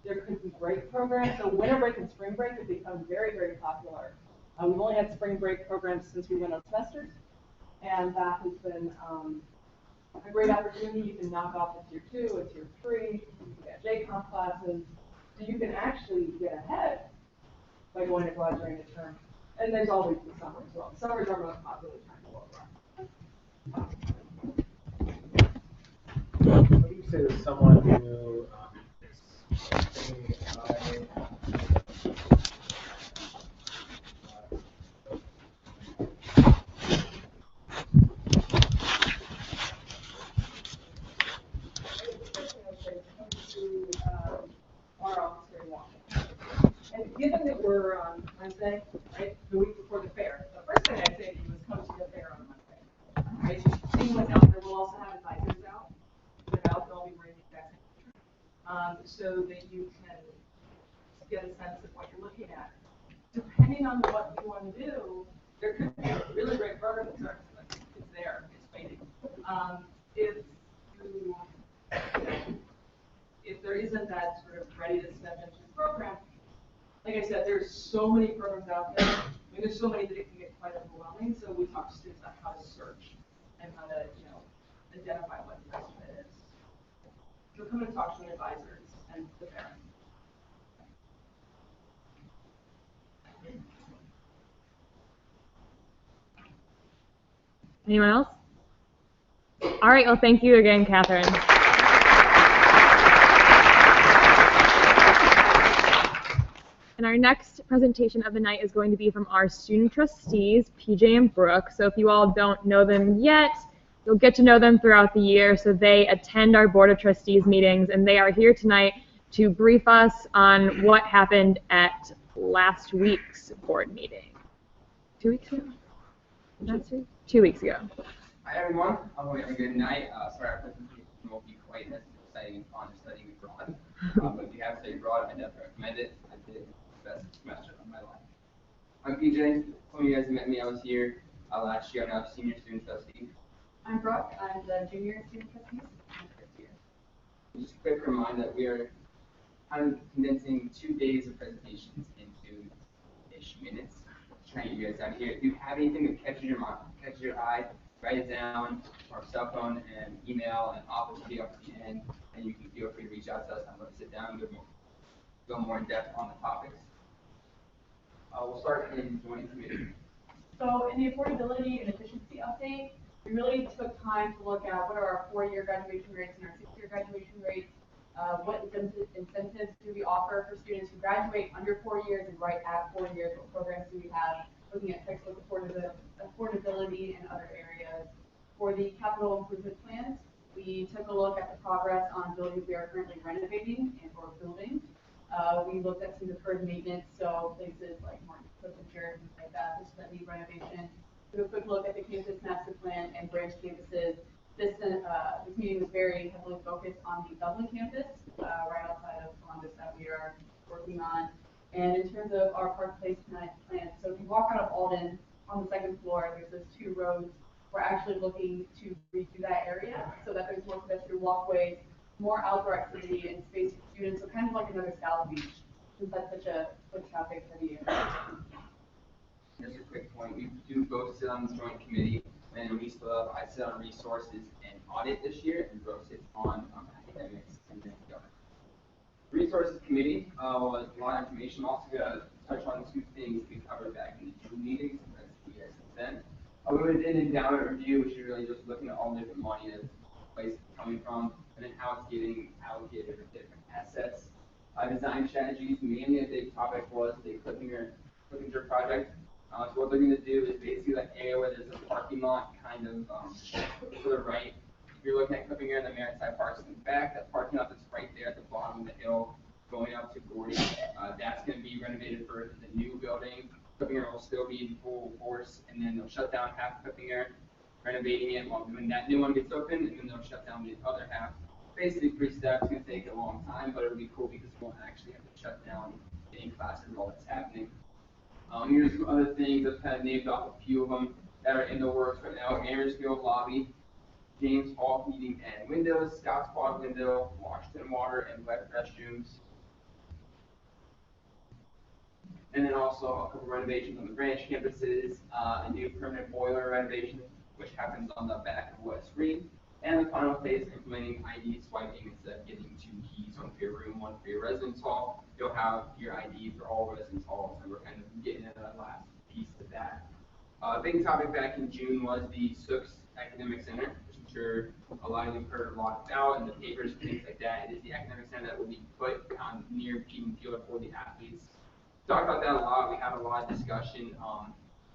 There could be break programs. So winter break and spring break have become very, very popular. We've only had spring break programs since we went on semesters, and that has been a great opportunity. You can knock off a tier 2, a tier 3, you can get JCOM classes, so you can actually get ahead by going abroad during the term. And there's always the summer as well. Summers are our most popular time to go abroad. What do you say to someone who is thinking our office here in Washington. And given that we're on Wednesday, right, the week before the fair, the first thing I'd say to you is come to the fair on Monday. Right? See what's out there. We'll also have advisors out. They'll be wearing the exact same so that you can get a sense of what you're looking at. Depending on what you want to do, there could be a really great program that starts. It's there. It's waiting. If there isn't that sort of ready to step into the program, like I said, there's so many programs out there. I mean, there's so many that it can get quite overwhelming. So we talk to students about how to search and how to, identify what the best fit is. So come and talk to the advisors and the parents. Anyone else? All right, well, thank you again, Catherine. And our next presentation of the night is going to be from our student trustees, PJ and Brooke. So if you all don't know them yet, you'll get to know them throughout the year. So they attend our Board of Trustees meetings, and they are here tonight to brief us on what happened at last week's board meeting. 2 weeks ago? Last week? 2 weeks ago. Hi everyone, I hope you have a good night. Sorry our presentation won't be quite as exciting and fun as studying abroad. But if you have studied abroad, I definitely recommend it. I did the best semester of my life. I'm PJ. Some of you guys met me. I was here last year. I'm now senior student trustee. I'm Brooke, I'm the junior student trustee. I'm first year. Just a quick reminder that we are kind of condensing 2 days of presentations into ish minutes. Trying to get you guys out of here. If you have anything that catches your mind, catches your eye, write it down, or cell phone and email, and office will be up at the end, and you can feel free to reach out to us and let's sit down and go more in depth on the topics. We'll start in joint committee. So in the affordability and efficiency update, we really took time to look at what are our 4-year graduation rates and our 6-year graduation rates. What incentives do we offer for students who graduate under 4 years and right at 4 years? What programs do we have? Looking at textbook affordability and other areas. For the capital improvement plans, we took a look at the progress on buildings we are currently renovating and or building. We looked at some deferred maintenance, so places like Martin Clippinger, things like that, that need renovation. Took a quick look at the campus master plan and branch campuses. This meeting was very heavily focused on the Dublin campus, right outside of Columbus, that we are working on. And in terms of our Park Place plan, so if you walk out of Alden on the second floor, there's those 2 roads. We're actually looking to redo that area so that there's more pedestrian walkways, more outdoor activity and space for students, so kind of like another South Beach, since that's such a foot traffic heavy area. Just a quick point, we do both sit on the joint committee, and we still have, I sit on resources and audit this year, and Brooke sits on academics and then government. Resources committee was a lot of information. I'm also going to touch on 2 things we covered back in the June meetings, as you guys have been. We did an endowment review, which is really just looking at all the different money that's places coming from, and then how it's getting allocated for different assets. Design strategies, mainly a big topic was the Clippinger project. So what they're going to do is basically that area where there's a parking lot kind of to the right. If you're looking at Clippinger and the Maritime Parks in the back, that parking lot that's right there at the bottom of the hill going up to Gordy, that's going to be renovated for the new building. Clippinger will still be in full force, and then they'll shut down half Clippinger, renovating it while when that new one gets open, and then they'll shut down the other half. Basically 3 steps. It's going to take a long time, but it'll be cool because we won't actually have to shut down any classes while it's happening. Here's some other things. I've kind of named off a few of them that are in the works right now. Ayersfield lobby, James Hall heating and windows, Scouts Quad window, Washington water and wet restrooms. And then also a couple renovations on the branch campuses, a new permanent boiler renovation, which happens on the back of West Green. And the final phase of implementing ID swiping instead of getting 2 keys, one for your room, one for your residence hall. You'll have your ID for all residence halls, and we're kind of getting into that last piece of that. A big topic back in June was the SUCS Academic Center, which I'm sure a lot of you have heard a lot about in the papers and things like that. It is the academic center that will be put near Keaton Field for the athletes. Talked about that a lot. We had a lot of discussion.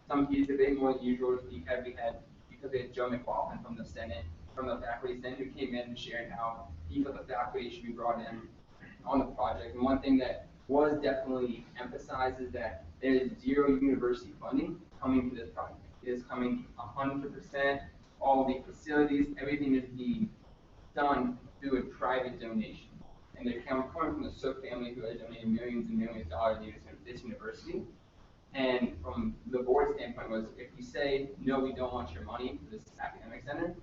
Some pieces of it more than usual because we had Joe McLaughlin from the Senate, from the faculty senate, who came in and shared how he thought the faculty should be brought in on the project. And one thing that was definitely emphasized is that there is 0 university funding coming to this project. It is coming 100%. All the facilities, everything is being done through a private donation. And they're coming from the Sook family, who has donated millions and millions of dollars to this university. And from the board standpoint was, if we say, no, we don't want your money for this academic center,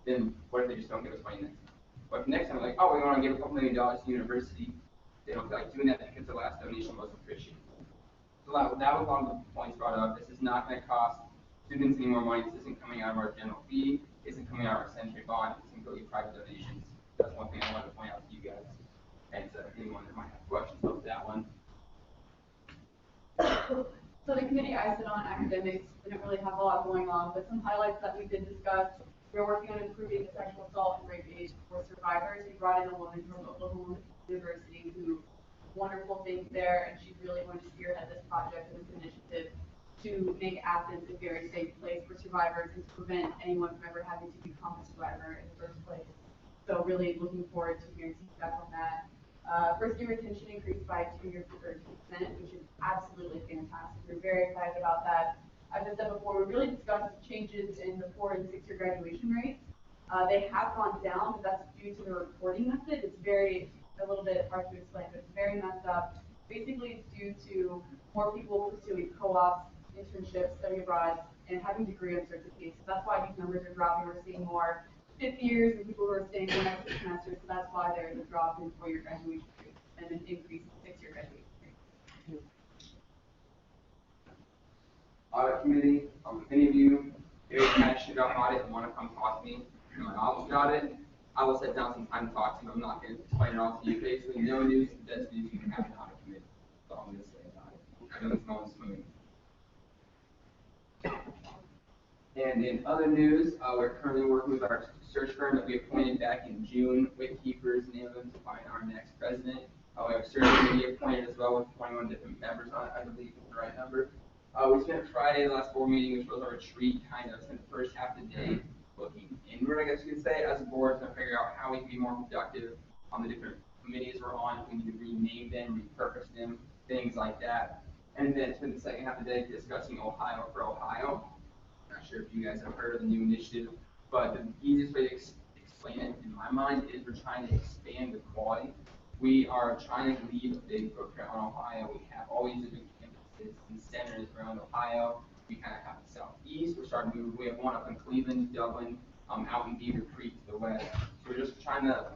then what if they just don't give us money next time? But if next time we're like, oh, we want to give a couple $1 million to the university, they don't feel like doing that because the last donation wasn't appreciated. So that was one of the points brought up. This is not going to cost students any more money. This isn't coming out of our general fee. It isn't coming out of our century bond. It's completely private donations. That's one thing I wanted to point out to you guys. And so anyone that might have questions about that one. So the committee I sit on, academics, didn't really have a lot going on, but some highlights that we did discuss. We're working on improving the sexual assault and rape aid for survivors. We brought in a woman from Oklahoma University who wonderful things there, and she's really going to spearhead this project and this initiative to make Athens a very safe place for survivors and to prevent anyone from ever having to become a survivor in the first place. So really looking forward to hearing some feedback on that. First year retention increased by 2 years to 13%, which is absolutely fantastic. We're very excited about that. As I said before, we really discussed changes in the 4- and 6-year graduation rates. They have gone down, but that's due to the reporting method. It's a little bit hard to explain, but it's very messed up. Basically, it's due to more people pursuing co-ops, internships, study abroad, and having degree uncertainty. So that's why these numbers are dropping. We're seeing more fifth years and people who are staying one extra semester. So that's why there's a drop in 4-year graduation rate and an increase in 6-year graduation rate. Audit committee, if any of you are very passionate about audit and want to come talk to me in my office about it, I will set down some time to talk to you. I'm not going to explain it all to you. Basically, no news is the best news you can have in an audit committee. That's all I'm going to say about it. I know it's going smooth. And in other news, we're currently working with our search firm that we appointed back in June with Keepers and Inland to find our next president. We have a search committee appointed as well with 21 different members on it, I believe is the right number. We spent Friday, the last board meeting, which was our retreat, kind of spent the first half of the day looking inward, I guess you could say, as a board to figure out how we can be more productive on the different committees we're on, if we need to rename them, repurpose them, things like that. And then spent the second half of the day discussing Ohio for Ohio. I'm not sure if you guys have heard of the new initiative, but the easiest way to explain it in my mind is we're trying to expand the quality. We are trying to leave a big footprint on Ohio. We have all these different campuses and centers around Ohio. We kind of have the southeast. We're starting to move. We have one up in Cleveland, Dublin, out in Beaver Creek to the west. So we're just trying to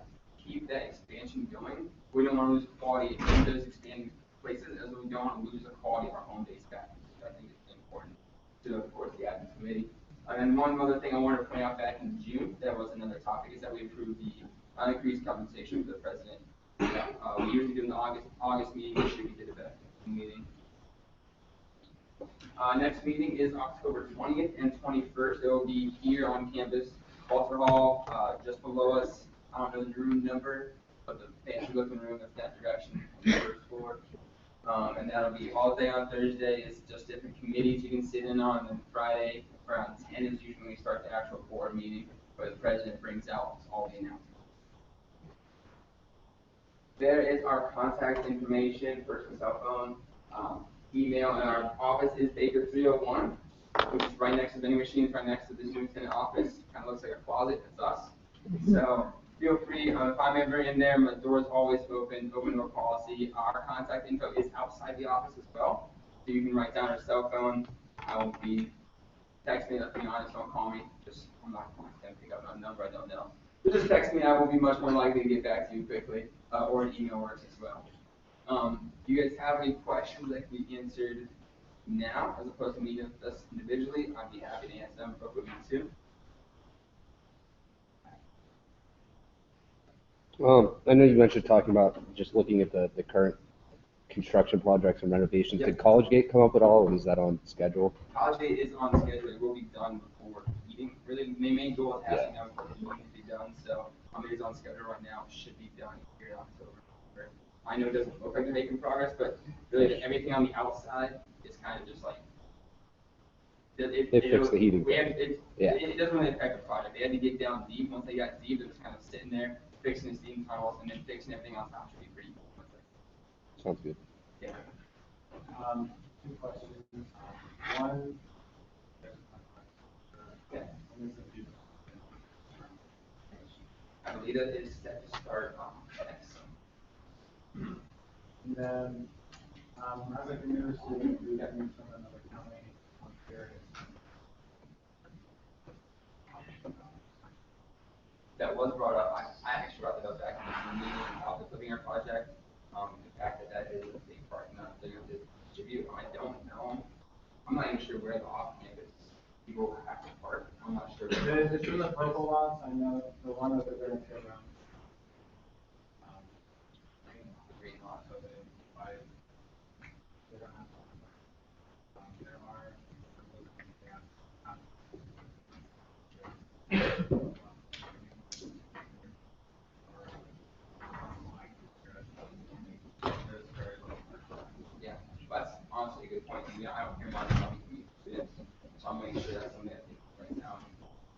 keep that expansion going. We don't want to lose quality in those expanding places, as we don't want to lose the quality of our home base back, which I think is important to, of course, the admin committee. And then one other thing I wanted to point out back in June, that was another topic, is that we approved the increased compensation for the president. We usually do in the August meeting. This year we did it back in the meeting. Next meeting is October 20th and 21st. It will be here on campus, Walter Hall, just below us. I don't know the room number, but the fancy looking room that's that direction on the first floor. And that'll be all day on Thursday. It's just different committees you can sit in on. And then Friday around 10 is usually when we start the actual board meeting, where the president brings out all the announcements. There is our contact information, personal cell phone, email, and our office is Baker 301, which is right next to the vending machines, right next to the superintendent office. Kind of looks like a closet. It's us. So feel free, if I'm ever in there, my door's always open door policy. Our contact info is outside the office as well. So you can write down our cell phone. I will be, text me, let's be honest, don't call me. I'm not going to pick up a number I don't know. So just text me, I will be much more likely to get back to you quickly, or an email works as well. Do you guys have any questions that can be answered now, as opposed to meeting with us individually? I'd be happy to answer them both with you too. I know you mentioned talking about just looking at the current construction projects and renovations. Yep. Did College Gate come up at all, or is that on schedule? College Gate is on schedule. It will be done before meeting. Really, the main goal is having them before the meeting to be done. So it is on schedule right now. It should be done here in October. I know it doesn't look like they're making progress, but really everything on the outside is kind of just like They fixed the heating. It doesn't really affect the project. They had to get down deep. Once they got deep, it was kind of sitting there, fixing the steam tunnels, and then fixing everything on top should be pretty quick. Sounds good. Yeah. Two questions. One, Yeah. I believe that is set to start next. and then, as a new student who's coming from another county, I'm curious. That was brought up. I actually brought that up back in the meeting about the living art project. The fact that is a big part, not the distribute. I don't know. I'm not even sure where the off-campus people have to park. I'm not sure. It's in the purple lots. I know the one that they're going to tear down. The green lot, so they don't have there are yeah, that's honestly a good point. I don't hear much about students, so I'm making sure that's something I think right now.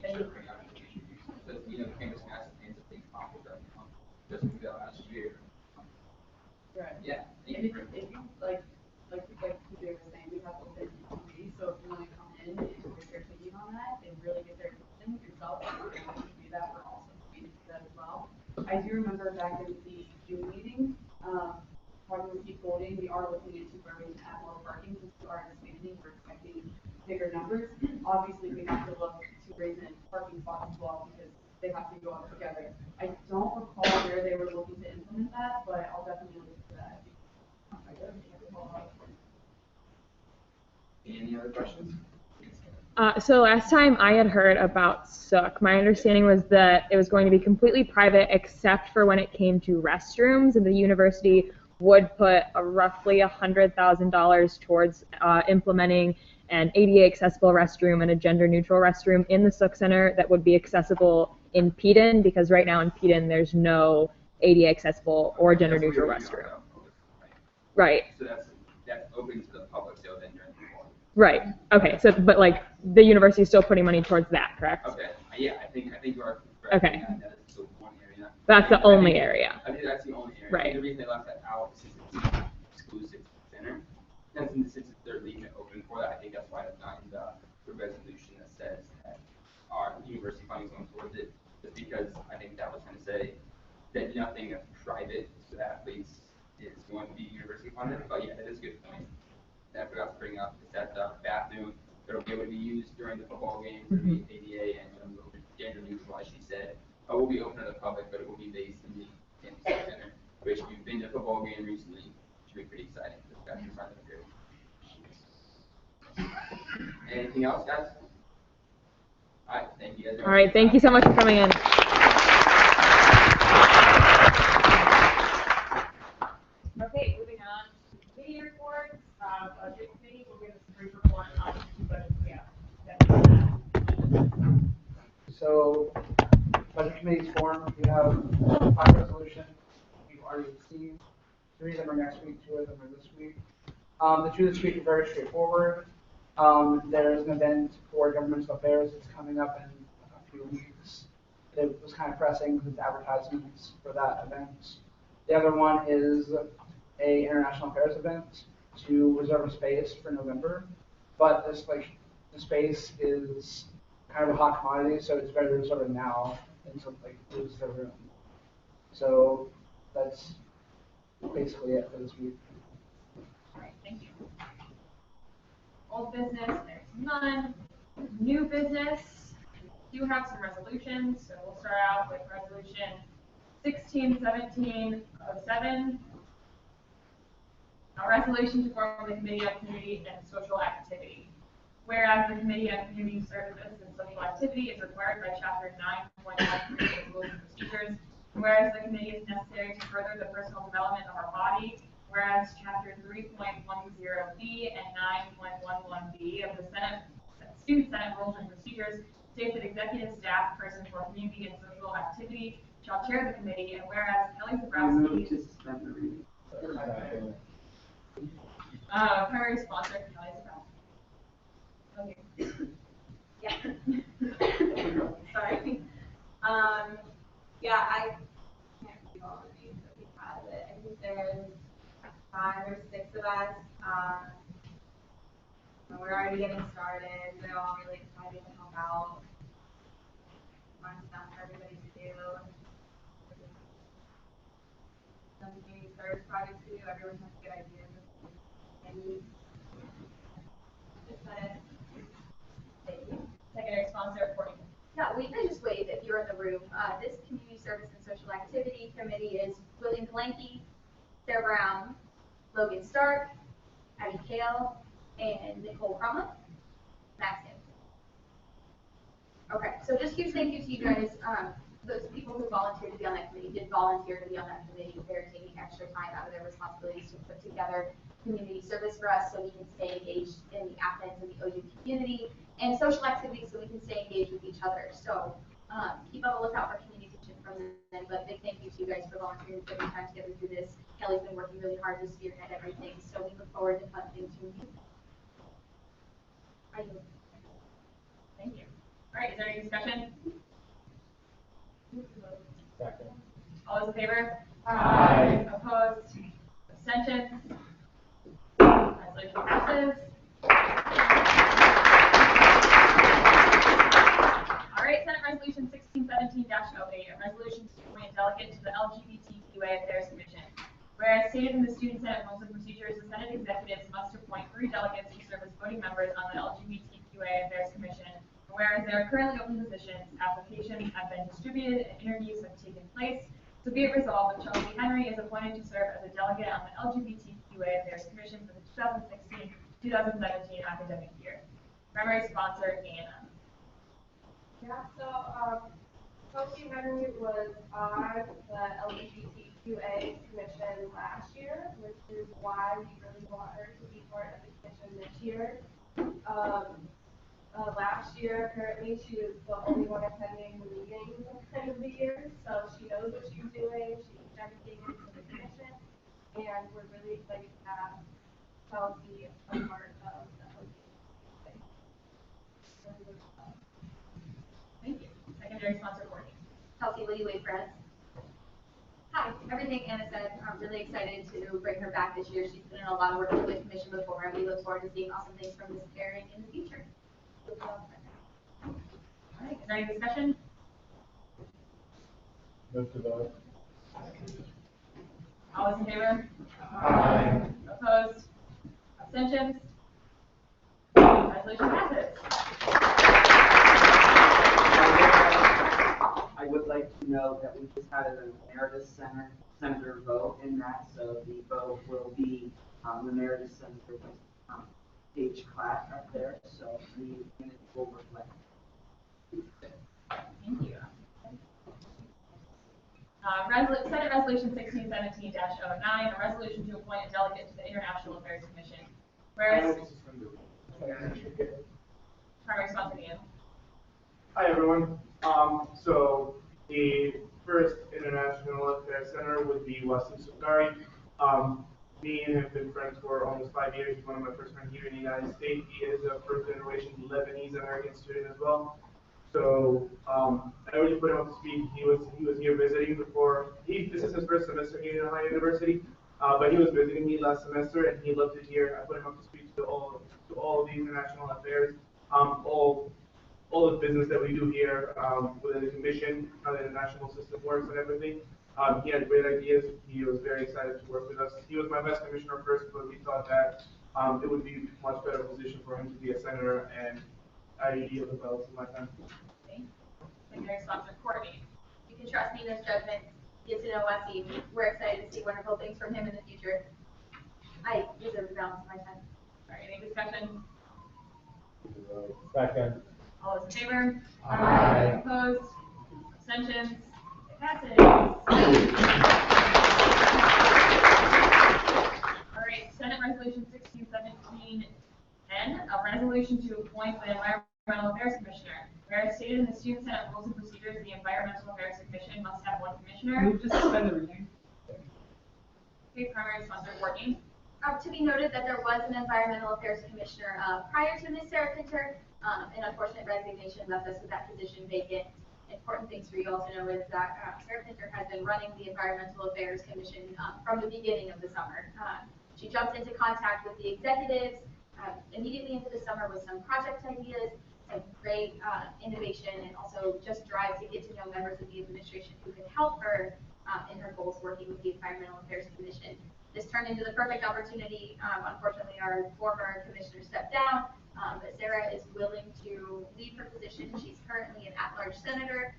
Bring out information. Because the campus master plans a big topic right now. Just moved out last year. Right. Yeah. And if you like PJ was saying, we have open committees, so if you want to come in and get their opinion on that and really get their opinion yourself, you can do that. We're also free to do that as well. I do remember back in the June meeting, talking with Keith Golding, we are looking into where we can add more parking since we are expanding. We're expecting bigger numbers. Obviously, we have to look to raise in parking spots as well because they have to go up together. I don't recall where they were looking to implement that, but I'll definitely look into that. Any other questions? So last time I had heard about Sook, my understanding was that it was going to be completely private except for when it came to restrooms, and the university would put roughly $100,000 towards implementing an ADA accessible restroom and a gender neutral restroom in the Sook Center that would be accessible in Peden, because right now in Peden there's no ADA accessible or gender neutral restroom. Right. So that's open to the public, so then during the fall. Right. Okay. So, but like the university is still putting money towards that, correct? Okay. Yeah, I think you are correct. Okay. That is the one area. That's the only area. I think that's the only area. Right. The reason they left that out is since it's exclusive center, and since they're leaving it open for that, I think that's why it's not in the resolution that says that our university funding is going towards it. Just because I think that was going to say that nothing that's private to athletes is going to be university funded. But yeah, that is a good point. That I forgot to bring up is that the bathroom that'll be able to be used during the football games, will be ADA and gender neutral, as she said. It will be open to the public, but it will be based in the campus center, which if you've been to a football game recently, should be pretty exciting. The bathrooms aren't that great. Anything else, guys? All right, thank you guys. All right. Thank you so much for coming in. Okay, moving on to committee reports. Budget committee will give us a brief report on the budget we have. So, budget committee's formed, we have 5 resolutions we've already seen. 3 of them are next week, 2 of them are this week. The 2 this week are very straightforward. There's an event for governmental affairs that's coming up in a few weeks. It was kind of pressing because it's advertisements for that event. The other one is a international affairs event to reserve a space for November. But this the space is kind of a hot commodity, so it's better to reserve it now than to lose the room. So that's basically it for this week. All right, thank you. Old business, there's none. New business, we do have some resolutions, so we'll start out with resolution 161707. A resolution to form the Committee on Community and Social Activity. Whereas the Committee on Community Service and Social Activity is required by Chapter 9.13 of the Rules and Procedures, and whereas the committee is necessary to further the personal development of our body, whereas Chapter 3.10B and 9.11B of the Student Senate Rules and Procedures states that executive staff person for community and social activity shall chair the committee, and whereas Kelly I move Zabrowski, to suspend the reading. primary sponsor, Kelly Zabrowski. Okay. Yeah. Sorry. Yeah, I can't read all the names that we have, but I think there's 5 or 6 of us. And we're already getting started. We're all really excited to help out. Fun stuff for everybody to do. Some community service projects to do. Everyone has good ideas. And just let it. Secondary sponsor, Courtney. Yeah, we can just wave if you're in the room. This Community Service and Social Activity Committee is William Palenke, Sarah Brown, Logan Stark, Abby Kale, and Nicole Crumlin. Max Hanson. Okay, so just huge thank you to you guys. Those people who volunteered to be on that committee did volunteer to be on that committee. They're taking extra time out of their responsibilities to put together community service for us so we can stay engaged in the Athens and the OU community, and social activities so we can stay engaged with each other. So keep on the lookout for communication from them. But big thank you to you guys for volunteering, spending time together through this. Kelly's been working really hard to spearhead everything, so we look forward to fun things from you. Thank you. All right, is there any discussion? Second. All those in favor? Aye. Opposed? Abstentions? Resolution passes. All right, Senate Resolution 1617-08, a resolution to appoint a delegate to the LGBTQA Affairs Commission. Whereas stated in the Student Senate Rules and Procedures, the Senate executives must appoint 3 delegates to serve as voting members on the LGBTQ QA Affairs Commission. And whereas there are currently open positions, applications have been distributed and interviews have taken place. So be it resolved that Chelsea Henry is appointed to serve as a delegate on the LGBTQA Affairs Commission for the 2016-2017 academic year. Primary sponsor, A&M. Yeah, so, Chelsea Henry was on the LGBTQA Commission last year, which is why we really want her to be part of the commission this year. Last year, apparently, she was the only one attending the meetings at the end of the year, so she knows what she's doing, she puts everything into the commission, and we're really excited to have Chelsea a part of the LGBTQA. Thank you. Secondary sponsor, Courtney. Chelsea, will you wait for us? Hi, everything Anna said, I'm really excited to bring her back this year. She's put in a lot of work with the commission before, and we look forward to seeing awesome things from this pairing in the future. All right, is there any discussion? Move to vote. All those in favor? Aye. Opposed? Abstentions? Resolution passes. I would like to note that we just had an emeritus senator vote in that, so the vote will be the emeritus senator Paige Clack up there, so the minutes will reflect. Thank you. Senate Resolution 1617-09, a resolution to appoint a delegate to the International Affairs Commission. Whereas, primary sponsor, Ian. Hi, everyone. So the first International Affairs Center would be Wasim Sukari. Me and him have been friends for almost 5 years. He's one of my first friends here in the United States. He is a first-generation Lebanese American student as well. So I already put him up to speed. He was here visiting before. This is his first semester here at Ohio University, but he was visiting me last semester, and he loved it here. I put him up to speed to all of the international affairs, all the business that we do here within the commission, how the international system works and everything. He had great ideas. He was very excited to work with us. He was my best commissioner first, but we thought that it would be a much better position for him to be a senator, and I yield the balance of my time. Okay. Secondary sponsor, Courtney. You can trust me in this judgment. Get to know Wasim. We're excited to see wonderful things from him in the future. I deserve the balance of my time. All right, any discussion? Second. All those in favor? Aye. Opposed? Abstentions? It passes. All right, Senate Resolution 1617N, a resolution to appoint the Environmental Affairs Commissioner. Whereas stated in the Student Senate Rules and Procedures, the Environmental Affairs Commission must have one commissioner. Move to suspend the reading. Okay, primary sponsor, Courtney. To be noted that there was an Environmental Affairs Commissioner prior to Ms. Sarah Pinter. An unfortunate resignation left us with that position vacant. Important things for you all to know is that Sarah Pinter has been running the Environmental Affairs Commission from the beginning of the summer. She jumped into contact with the executives immediately into the summer with some project ideas, some great innovation, and also just drive to get to know members of the administration who could help her in her goals working with the Environmental Affairs Commission. This turned into the perfect opportunity. Unfortunately, our former commissioner stepped down, but Sarah is willing to leave her position. She's currently an at-large senator,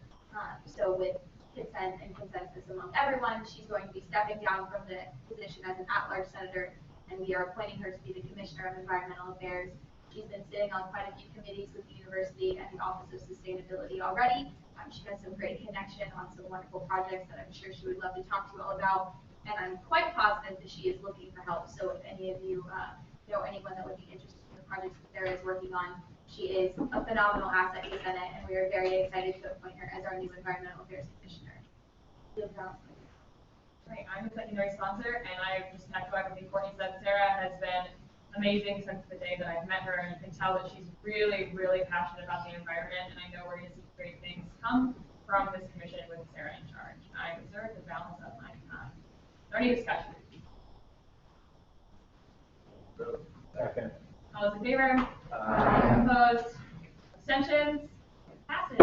so with consent and consensus among everyone, she's going to be stepping down from the position as an at-large senator, and we are appointing her to be the Commissioner of Environmental Affairs. She's been sitting on quite a few committees with the university and the Office of Sustainability already. She has some great connection on some wonderful projects that I'm sure she would love to talk to you all about. And I'm quite positive that she is looking for help. So if any of you know anyone that would be interested in the projects that Sarah is working on, she is a phenomenal asset to the Senate, and we are very excited to appoint her as our new Environmental Affairs Commissioner. Right, I'm the secondary sponsor, and I just echo everything Courtney said. Sarah has been amazing since the day that I've met her, and you can tell that she's really, really passionate about the environment, and I know we're going to see great things come from this commission with Sarah in charge. I reserve the balance of my time. Is there any discussion? Second. All those in favor? Aye. Opposed? Abstentions? It passes.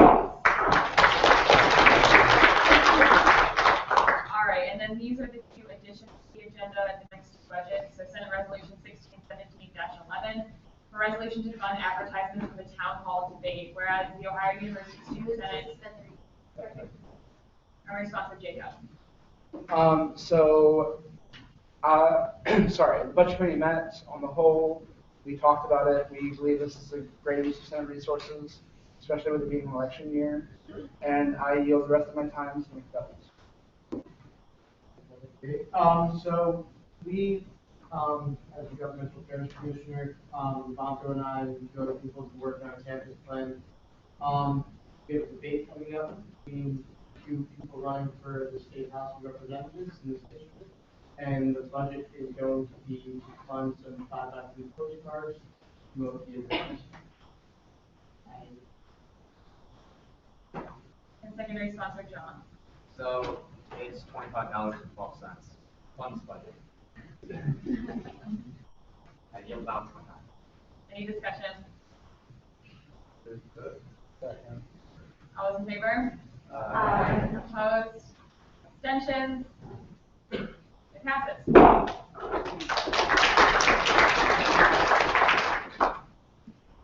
All right, and then these are the two additions to the agenda in the next budget. So Senate Resolution 1617-11, a resolution to fund advertisements for the town hall debate, whereas the Ohio University Student Senate, primary sponsor Jacob. Sorry, the budget committee met on the whole. We talked about it. We believe this is a great use of Senate resources, especially with it being an election year. And I yield the rest of my time to make that. So we, as the governmental affairs commissioner, Bonko and I, we go to people who work on a campus plan. We have a debate coming up between two people running for the state house of representatives in this district. And the budget is going to be to fund some 5x3 postcards to promote the event. And secondary sponsor John. So it's $25.12. Funds budget. I yield about 25. Any discussion? Second. All those in favor? Aye. Opposed? Abstentions? It passes.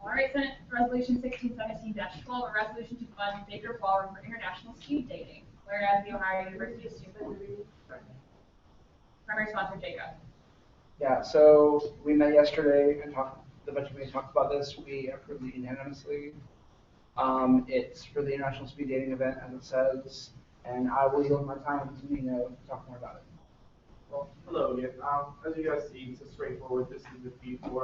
All right, Senate Resolution 1617-12, a resolution to fund Baker Ballroom for international speed dating. Whereas the Ohio University Student primary sponsor Jacob. Yeah, so we met yesterday and the budget committee talked about this. We approved it unanimously. It's for the international speed dating event, as it says, and I will yield my time to Nino to talk more about it. Well, hello again. As you guys see, it's a straightforward. This is the fee for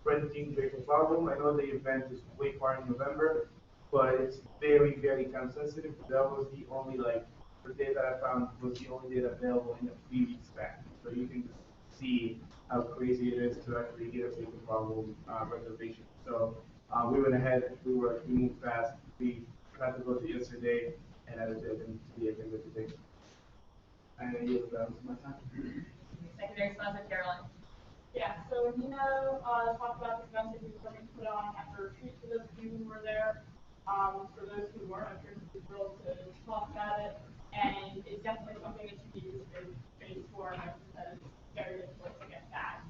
renting Baker Ballroom. I know the event is way far in November, but it's very, very time sensitive. That was the only the day that I found was the only data available in a 3 week span. So you can just see how crazy it is to actually get a Baker Ballroom reservation. So we went ahead. We moved fast. We tried to go to yesterday, and added it into the agenda today. And I yield the balance of my time. Secondary sponsor Carolyn. Yeah, so Nino talked about this event that he was going to put on after a retreat for those of you who were there. For those who weren't, I'm sure you'd be thrilled to talk about it. And it's definitely something that should be used in phase 4 because it's very difficult to get that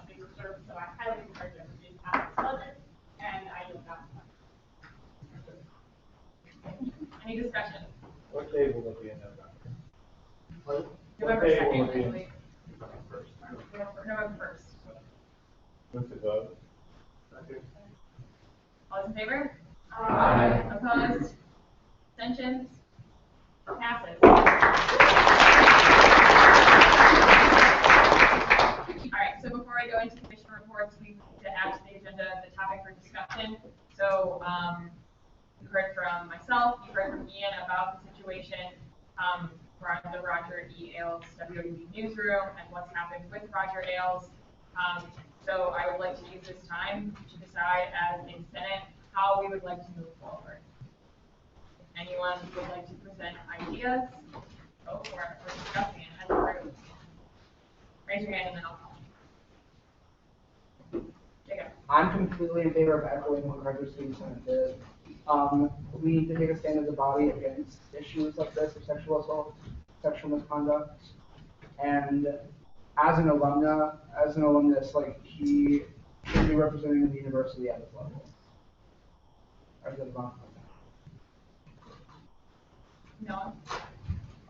being reserved. So I highly encourage everybody to have this budget, and I yield that. Any discussion? What day will it be in November? November 2nd, I believe. First. November 1st. Move to vote. All those in favor? Aye. Opposed? Abstentions? Passes. All right, so before I go into commissioner reports, we need to add to the agenda the topic for discussion. So you heard from myself, you heard from Ian about the situation around the Roger E. Ailes WOUB newsroom and what's happened with Roger Ailes. So I would like to use this time to decide as a Senate how we would like to move forward. If anyone would like to present ideas, go for it. We're discussing it as a group. Raise your hand and then I'll call. Jacob. I'm completely in favor of echoing what Roger Student Senate did. We need to take a stand as a body against issues like this of sexual assault, sexual misconduct, and as an alumnus, he should be representing the university at this level. No.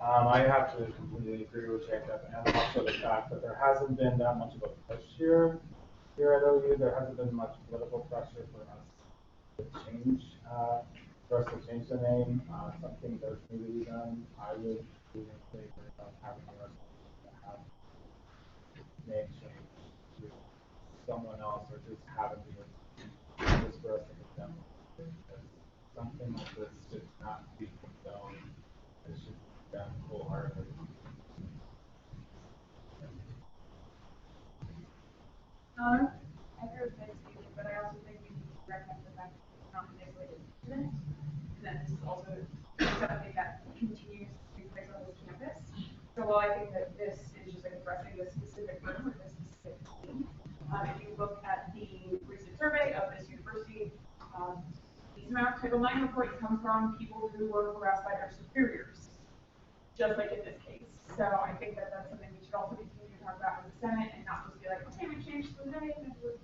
I have to completely agree with Jacob, and also the fact that there hasn't been that much of a push here at OU. There hasn't been much political pressure for us to change, the name. Something does need to be done. I would be in favor of having the resolution to have name change to someone else, or just having the just for us to get done. Because something like this should not be condoned. It should be done wholeheartedly. I agree with Vince, but I also think we need to recognize the fact that it's not an isolated incident, and that this is also something that continues to take place on this campus. So while I think that this is just addressing the specific person, this specific team, if you look at the recent survey of this university, these amount of Title IX reports come from people who were harassed by their superiors, just like in this case. So I think that that's something we should also continue to talk about in the Senate and not just be like, okay, we changed the name and we're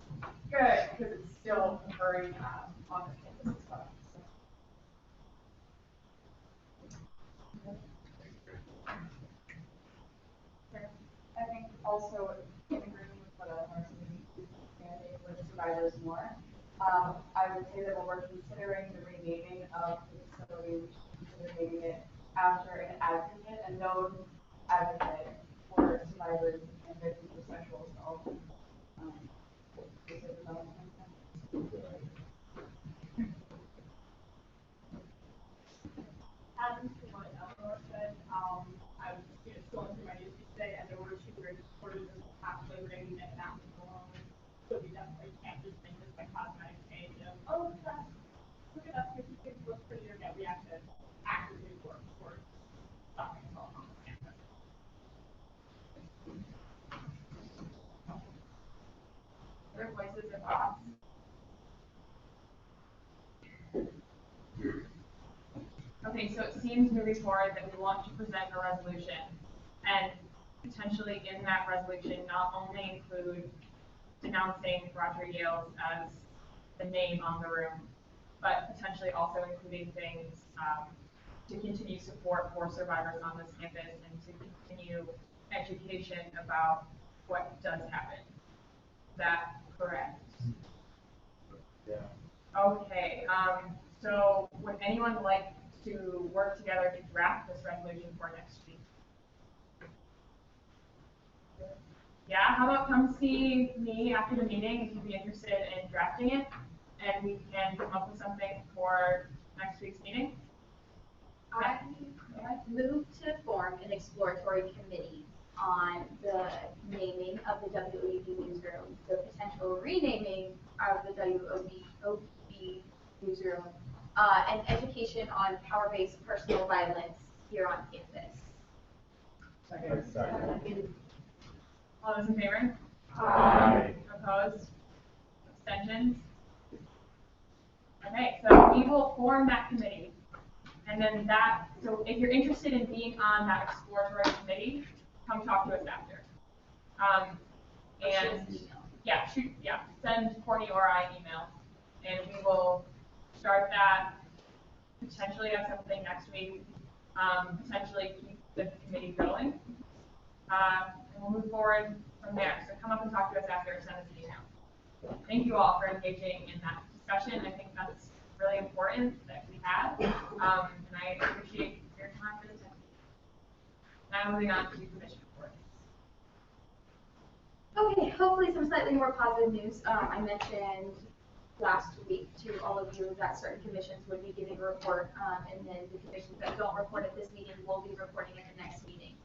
good, because it's still occurring on this campus as well. So. I think also in agreement with what Marcy saying with survivors more, I would say that when we're considering the renaming of the facility, we should consider naming it after an advocate, a known advocate for survivors and victims of sexual assault. Adding to what Eleanor said, I was scrolling through my news today, and there were 2 very supportive of actually bringing it down to the law. So we definitely can't just think this by cosmetic change of, oh, look at us, making things look prettier. Yeah, we have to actively work towards stopping assault on this campus. Other voices and thoughts? Okay, so it seems moving forward that we want to present a resolution, and potentially in that resolution not only include denouncing Roger Ailes as the name on the room, but potentially also including things to continue support for survivors on this campus and to continue education about what does happen. Is that correct? Yeah. Okay, so would anyone like to work together to draft this resolution for next week? Yeah, how about come see me after the meeting if you'd be interested in drafting it, and we can come up with something for next week's meeting? I move to form an exploratory committee on the naming of the WOUB newsroom, the potential renaming of the WOUB newsroom, and education on power-based personal violence here on campus. Second. All those in favor? Aye. Opposed? Abstentions? Okay, so we will form that committee. And then so if you're interested in being on that exploratory committee, come talk to us after. Send Courtney or I an email, and we will start that, potentially have something next week, potentially keep the committee going, and we'll move forward from there. So come up and talk to us after, send us an email. Thank you all for engaging in that discussion. I think that's really important that we have, and I appreciate your time for this. Now moving on to commission reports. Okay, hopefully some slightly more positive news. I mentioned last week to all of you that certain commissions would be giving a report, and then the commissions that don't report at this meeting will be reporting at the next meeting.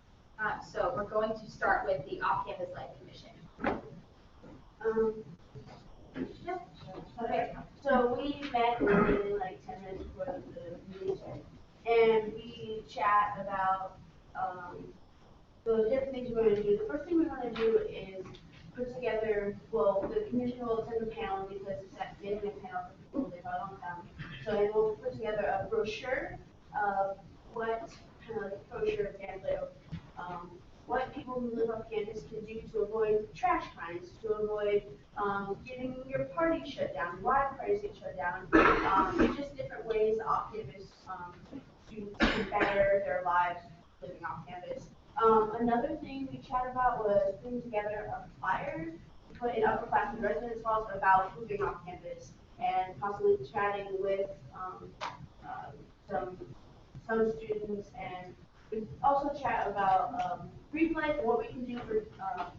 So we're going to start with the Off-Campus Life Commission. Yep. Okay, so we met in like 10 minutes before the meeting started, and we chat about the different things we're going to do. The first thing we want to do is put together, well, the commission will attend the panel because it's that getting a panel for people they don't come. So they will put together a brochure of what kind of like a brochure pamphlet of what people who live on campus can do to avoid trash cans, to avoid getting your party shut down, why parties get shut down, just different ways off campus to better their lives living off campus. Another thing we chatted about was putting together a flyer to put in upperclassmen residence halls about moving off campus, and possibly chatting with some students, and we also chat about Grief Life and what we can do for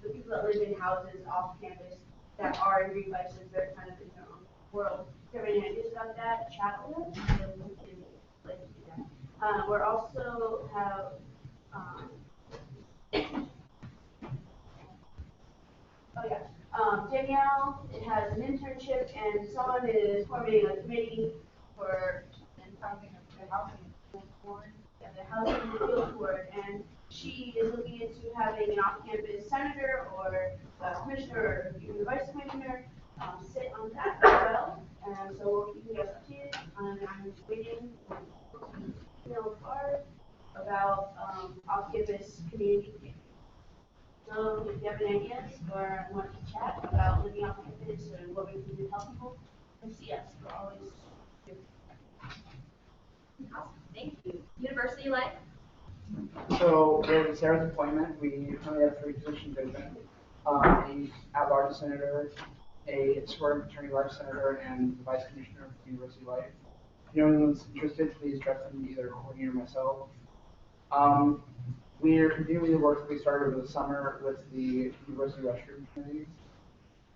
the people that live in houses off campus that are in Grief Life, since they're kind of in their own world. If you have any ideas about that, chat with us, and we can like do that. We're also have Danielle has an internship, and Son is forming a committee for the housing field board, and she is looking into having an off-campus senator or commissioner or even the vice commissioner sit on that as well. And so we'll keep you guys updated. I'm just waiting to email Barb about off-campus community. So if you have any ideas or want to chat about living on campus and what we can do to help people, come see us. We're always here. Awesome, thank you. University life? So with Sarah's appointment, we currently have 3 positions open. A at-large senator, a sworn attorney large senator, and the vice commissioner of University Life. If anyone's interested, please direct them to either Courtney or myself. We are continuing the work that we started over the summer with the University Restroom Committee,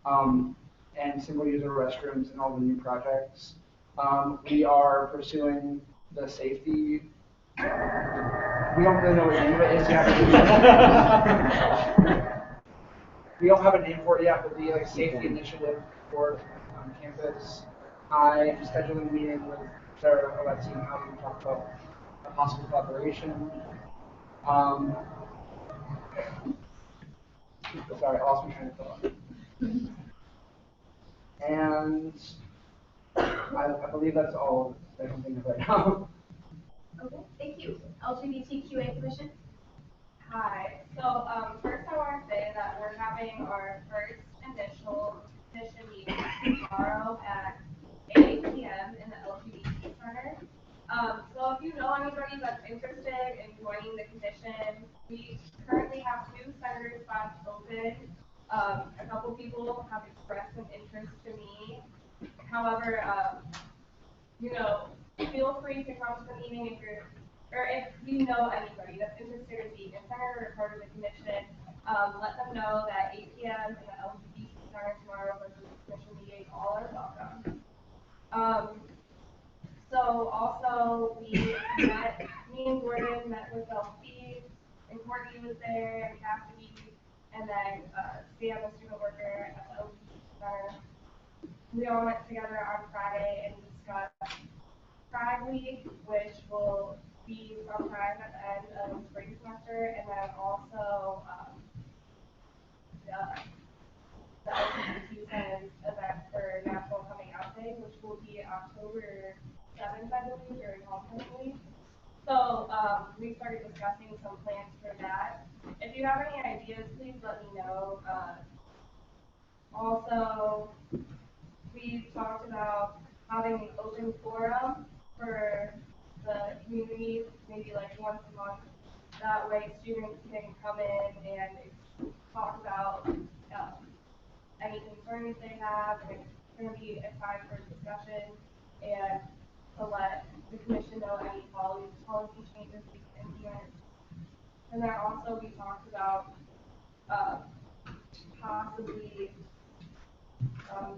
and single-user restrooms and all the new projects. We are pursuing the safety. We don't really know what the name of it is yet. We don't have a name for it yet, but the safety initiative for campus. I am scheduling a meeting with Sarah, Alexi, and how we can talk about a possible collaboration. Sorry, I lost my train of thought. And I believe that's all I can think of right now. Okay, thank you. LGBTQA Commission? Hi. So first I want to say that we're having our first initial commission meeting tomorrow at 8 p.m. in the LGBT Center. So if you know anybody that's interested in joining the commission, we currently have 2 senator spots open. A couple people have expressed an interest to me. However, feel free to come to the meeting if you know anybody that's interested in being a senator or part of the commission. Let them know that 8 p.m. in the LGBT Center tomorrow for the commission meeting. All are welcome. So also me and Gordon met with LP, and Courtney was there, and Cassidy, and then Sam, a student worker at the LGBT Center. We all went together on Friday and discussed Pride Week, which will be sometime at the end of the spring semester, and then also the LGBTQ event for National Coming Out Day, which will be October 7th, I believe, during homecoming week. So we started discussing some plans for that. If you have any ideas, please let me know. Also, we talked about having an open forum for the community, maybe like once a month. That way students can come in and talk about any concerns they have, and it's going to be a time for discussion and to let the commission know any policy changes we can implement. And then also we talked about possibly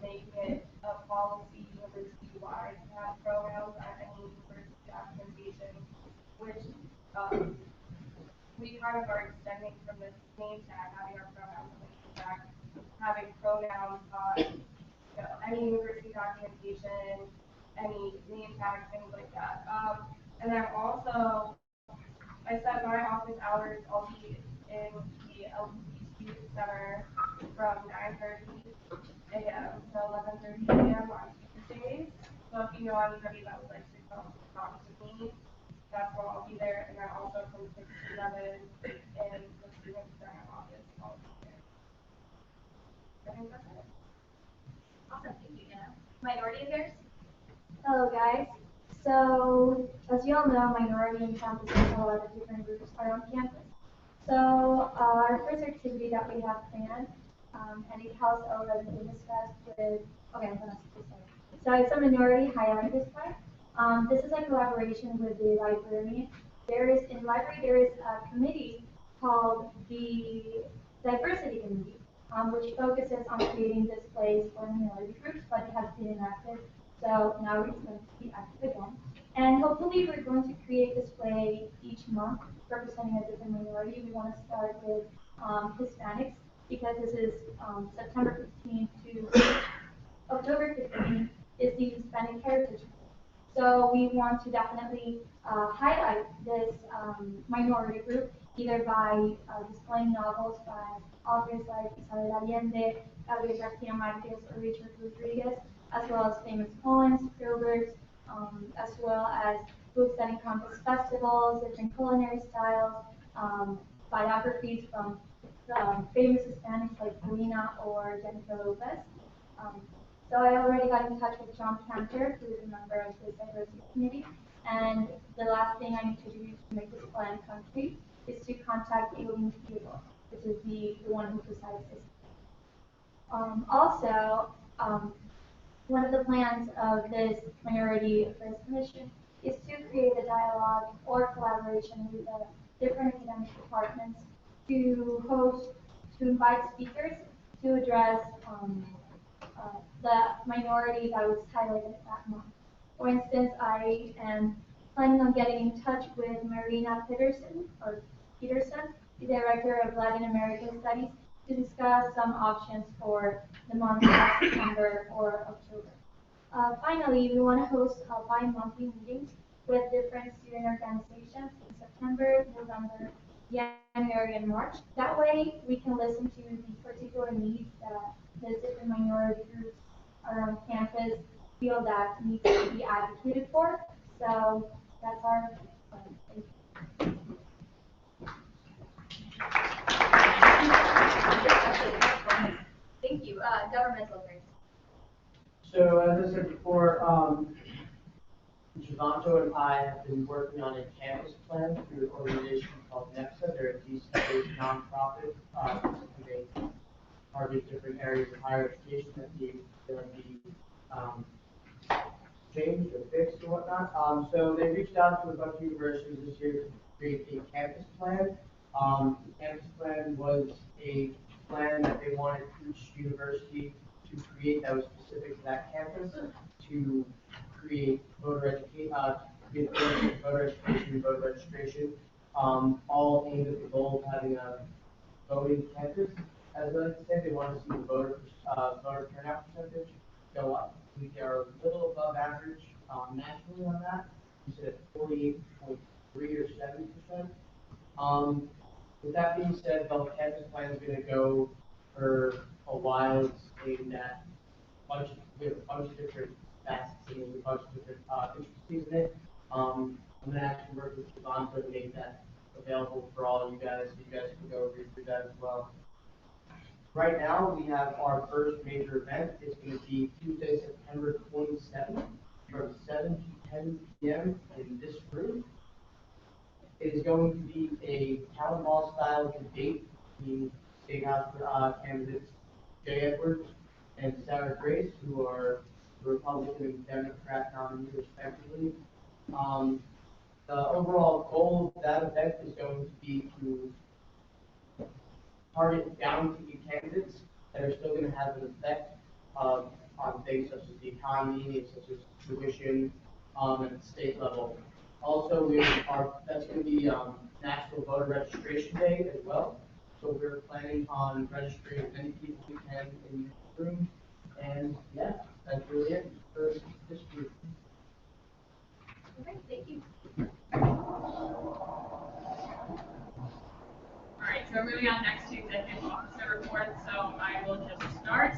making it a policy university-wide to have pronouns on any university documentation, which we kind of are extending from this name tag, having our pronouns on the name tag, having pronouns on any university documentation, any name tags, things like that. And then also, I set my office hours, I'll be in the LGBT Center from 9:30 a.m. to 11:30 a.m. on Tuesdays. So if you know anybody that would like to come talk to me, that's when I'll be there. And then also from 6 to 11 in the student center office, I'll be there. I think that's it. Awesome, thank you, Anna. Minority Affairs? Hello guys. So as you all know, minority and campus has a lot of different groups around campus. So our first activity that we have planned, and it has already been discussed with, okay, I'm going to say. So it's a minority highlight this time. This is a collaboration with the librarian. In library there is a committee called the Diversity Committee, which focuses on creating displays for minority groups, but it has been inactive. So now it's going to be active again. And hopefully we're going to create a display each month representing a different minority. We want to start with Hispanics, because this is September 15th to October 15th is the Hispanic Heritage Month. So we want to definitely highlight this minority group, either by displaying novels by authors like Isabel Allende, Gabriel Garcia Marquez, or Richard Rodriguez, as well as famous poems, proverbs, as well as books that encompass festivals, different culinary styles, biographies from famous Hispanics like Karina or Jennifer Lopez. So I already got in touch with John Cantor, who is a member of the diversity committee, and the last thing I need to do to make this plan concrete is to contact Aileen Theodore, which is the one who presides this. Also, one of the plans of this Minority Affairs Commission is to create a dialogue or collaboration with the different academic departments to invite speakers to address the minority that was highlighted that month. For instance, I am planning on getting in touch with Marina Peterson, the Director of Latin American Studies, to discuss some options for the month of September or October. Finally, we want to host bi-monthly meetings with different student organizations in September, November, January, and March. That way, we can listen to the particular needs that the different minority groups around campus feel that needs to be advocated for. So that's our plan. Thank you. Governmental affairs. So as I said before, Giovanto and I have been working on a campus plan through an organization called NEPSA. They're a DC-based nonprofit. They target different areas of higher education that need to be changed or fixed or whatnot. So they reached out to a bunch of universities this year to create a campus plan. The campus plan was a plan that they wanted each university to create that was specific to that campus to create voter education, and voter registration, all aimed at the goal of having a voting campus. As I like to say, they want to see the voter turnout percentage go up. We are a little above average nationally on that. We said 48.3 or 7%. With that being said, the campus plan is going to go for a while. It's aimed at we have a bunch of different facets and a bunch of different intricacies in it. I'm going to actually work with Giovanto to make that available for all of you guys, so you guys can go read through that as well. Right now, we have our first major event. It's going to be Tuesday, September 27th from 7 to 10 p.m. in this room. It is going to be a town hall style debate between State House candidates Jay Edwards and Sarah Grace, who are the Republican and Democrat nominees respectively. The overall goal of that event is going to be to target down-to-the candidates that are still going to have an effect on things such as the economy, such as tuition, at the state level. Also, that's going to be National Voter Registration Day as well. So we're planning on registering as many people we can in this room. And yeah, that's really it for this group. Okay, thank you. All right, so we're moving on next to executive officer reports, so I will just start.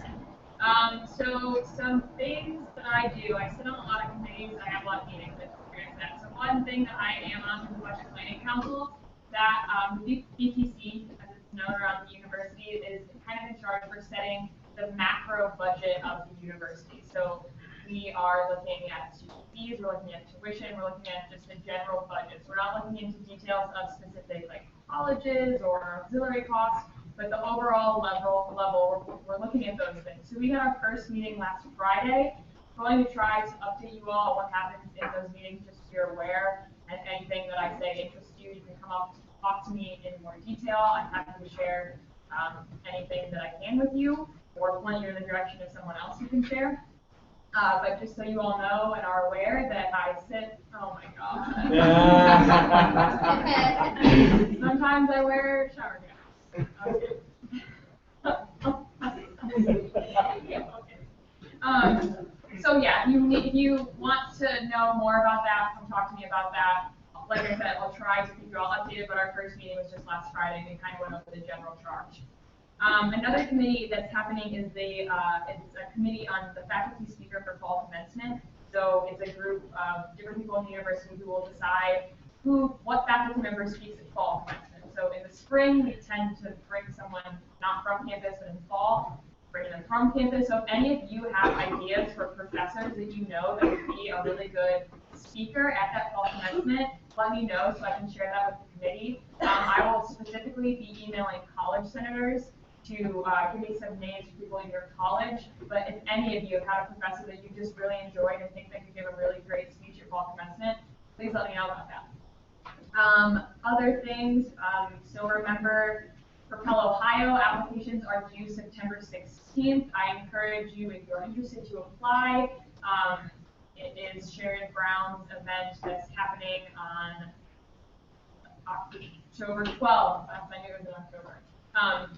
So some things that I do, I sit on a lot of committees, I have a lot of meetings that experience that. So one thing that I am on is the Budget Planning Council, that the BPC, as it's known around the university, is kind of in charge for setting the macro budget of the university. So we are looking at student fees, we're looking at tuition, we're looking at just the general budget. So we're not looking into details of specific like colleges or auxiliary costs, but the overall level we're looking at those things. So we had our first meeting last Friday. I'm going to try to update you all on what happens in those meetings, just so you're aware. And anything that I say interests you, you can come up to talk to me in more detail. I'm happy to share anything that I can with you, or point you in the direction of someone else who can share. But just so you all know and are aware that I sit, oh my god. Sometimes I wear shower caps. Okay. So yeah, if you want to know more about that, come talk to me about that. Like I said, I'll try to keep you all updated, but our first meeting was just last Friday, and we kind of went over the general charge. Another committee that's happening is it's a committee on the faculty speaker for fall commencement. So it's a group of different people in the university who will decide what faculty member speaks at fall commencement. So in the spring, we tend to bring someone not from campus, but in the fall, bring them from campus. So if any of you have ideas for professors that you know that would be a really good speaker at that fall commencement, let me know so I can share that with the committee. I will specifically be emailing college senators to give me some names for people in your college. But if any of you have had a professor that you just really enjoyed and think that could give a really great speech at fall commencement, please let me know about that. Other things, so remember, Propel Ohio applications are due September 16th. I encourage you, if you're interested, to apply. It is Sharon Brown's event that's happening on October 12th. I knew it was in October.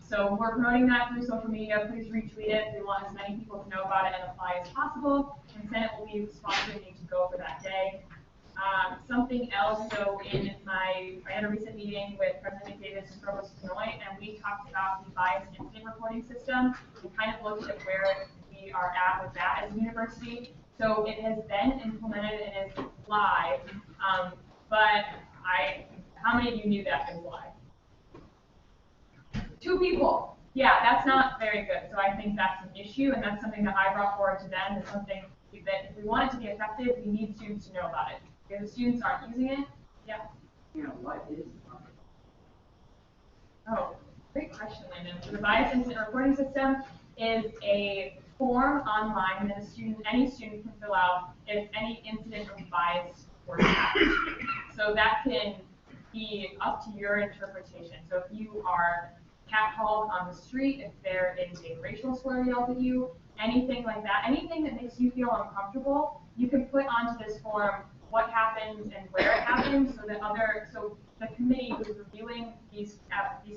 So we're promoting that through social media. Please retweet it. We want as many people to know about it and apply as possible. And Senate will be sponsoring you to go for that day. Something else, so I had a recent meeting with President McDavis and Provost Benoit, and we talked about the bias incident reporting system. We kind of looked at where we are at with that as a university. So it has been implemented and is live, but how many of you knew that it was live? 2 people. Yeah, that's not very good. So I think that's an issue, and that's something that I brought forward to them. It's something that if we want it to be effective, we need students to know about it. If the students aren't using it, yeah. You know, what is Oh, great question, Landon. The bias incident reporting system is a form online that any student can fill out if any incident of bias were happened. So that can be up to your interpretation. So if you are catcalled on the street, if there is a racial slur yelled at you, anything like that, anything that makes you feel uncomfortable, you can put onto this form what happened and where it happened, so that so the committee who's reviewing these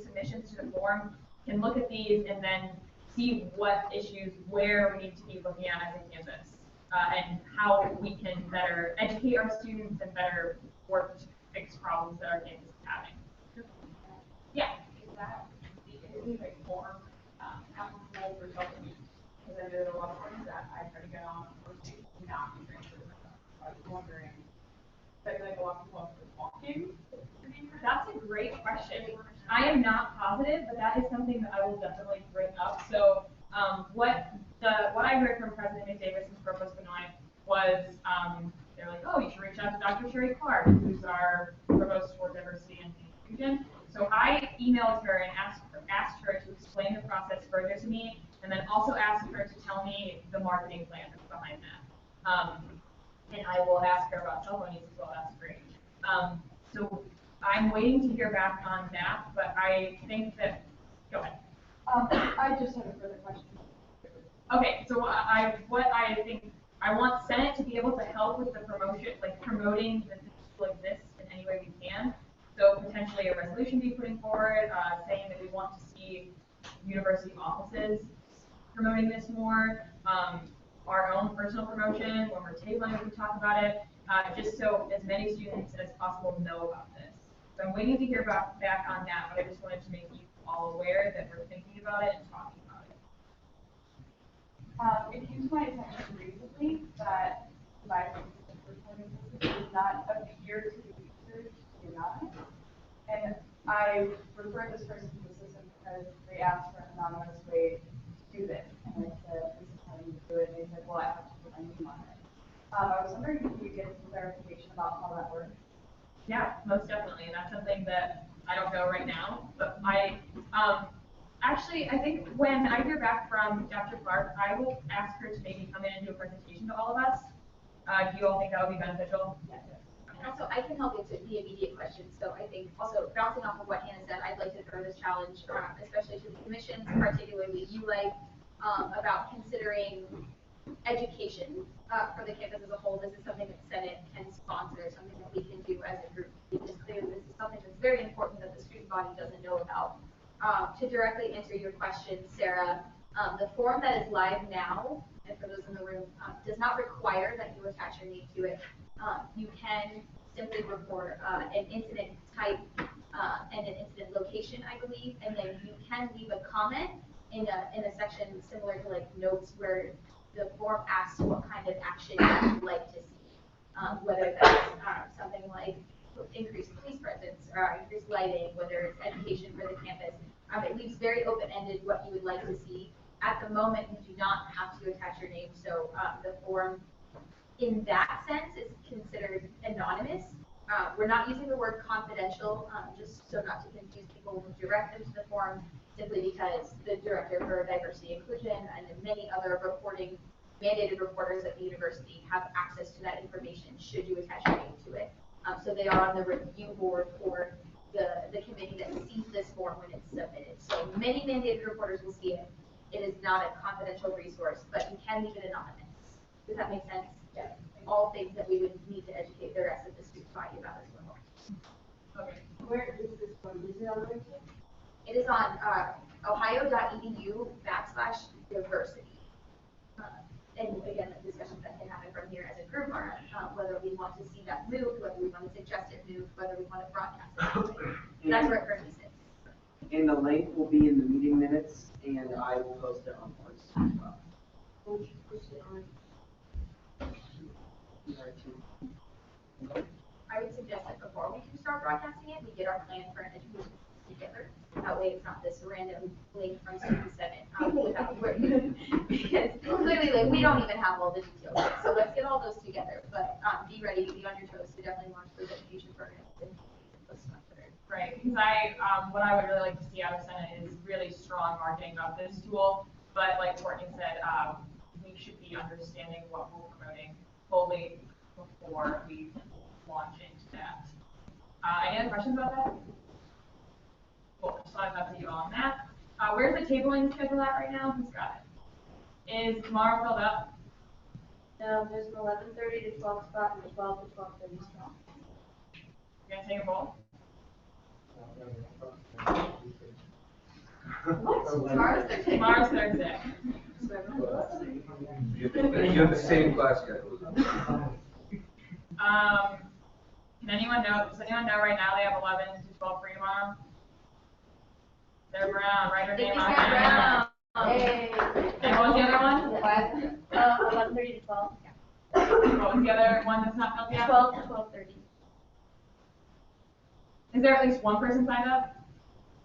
submissions to the form can look at these and then see what issues, where we need to be looking at as a campus, and how we can better educate our students and better work to fix problems that our campus is having. Yeah. Is a form applicable for Chelsea? Because I know there are a lot of forms that I try to get on or to not be transferred myself. I was wondering, like a lot of people are walking. That's a great question. I am not positive, but that is something that I will definitely bring up. So what I heard from President McDavis and Provost Benoit was they're like, oh, you should reach out to Dr. Sherry Clark, who's our Provost for Diversity and Inclusion. So I emailed her and asked her to explain the process further to me, and then also asked her to tell me the marketing plan that's behind that. And I will ask her about cell phone use as well. That's great. So I'm waiting to hear back on that, but I think that, go ahead. I just have a further question. Okay, so what I think, I want Senate to be able to help with the promotion, like promoting like this in any way we can. So potentially a resolution be putting forward, saying that we want to see university offices promoting this more, our own personal promotion, when we're tabling it, we talk about it, just so as many students as possible know about this. So I'm waiting to hear back on that, but I just wanted to make you all aware that we're thinking about it and talking about it. It came to my attention recently that the bias reporting system does not appear to the users denied. And I referred this person to the system because they asked for an anonymous way to do this. And I said, this is how you do it. And they said, well, I have to put my name on it. I was wondering if you could get some clarification about how that works. Yeah, most definitely. And that's something that I don't know right now. But actually, I think when I hear back from Dr. Clark, I will ask her to maybe come in and do a presentation to all of us. Do you all think that would be beneficial? Yes. And also, I can help answer the immediate questions. So I think also bouncing off of what Hannah said, I'd like to throw this challenge, especially to the commissions, particularly you, about considering education for the campus as a whole. This is something that Senate can sponsor, something that we can do as a group. It's clear this is something that's very important that the student body doesn't know about. To directly answer your question, Sarah, the form that is live now, and for those in the room, does not require that you attach your name to it. You can simply report an incident type and an incident location, I believe, and then you can leave a comment in a section similar to like notes where the form asks what kind of action you would like to see, whether that's something like increased police presence increased lighting, whether it's education for the campus. It leaves very open-ended what you would like to see. At the moment, you do not have to attach your name, so the form in that sense is considered anonymous. We're not using the word confidential, just so not to confuse people when we direct them to the form, simply because the Director for Diversity Inclusion and many other mandated reporters at the university have access to that information should you attach your name to it. So they are on the review board for the committee that sees this form when it's submitted. So many mandated reporters will see it. It is not a confidential resource, but you can leave it anonymous. Does that make sense? Yes. All things that we would need to educate the rest of the student body about as well. Okay. Where is this from? Is it on the website? It is on ohio.edu/diversity. And again, the discussions that can happen from here as a group are whether we want to see that moved, whether we want to suggest it moved, whether we want to broadcast it. That's where it currently sits. And the link will be in the meeting minutes, and I will post it on boards as well. I would suggest that before we do start broadcasting it, we get our plan for an education together. That way it's not this random link from student 7 without because clearly like, we don't even have all the details yet. So let's get all those together. But be ready, be on your toes to definitely launch those education programs in this semester. Right, because what I would really like to see out of Senate is really strong marketing of this tool. But like Courtney said, we should be understanding what we're promoting fully before we launch into that. Any other questions about that? Cool, just wanted to update you all on that. Where's the tabling schedule at right now? Who's got it? Is tomorrow filled up? No, there's an 11:30 to 12 spot and a 12 to 12:30 spot. You're gonna take a poll? What? Tomorrow's Thursday. You have the same class schedule. Can anyone know? Does anyone know right now they have 11 to 12 free tomorrow? Sarah Brown, write her name on there. Hey. And what was the other one? 11:30 to 12. What was the other one that's not filled yet? 12 to 12:30. Is there at least one person signed up?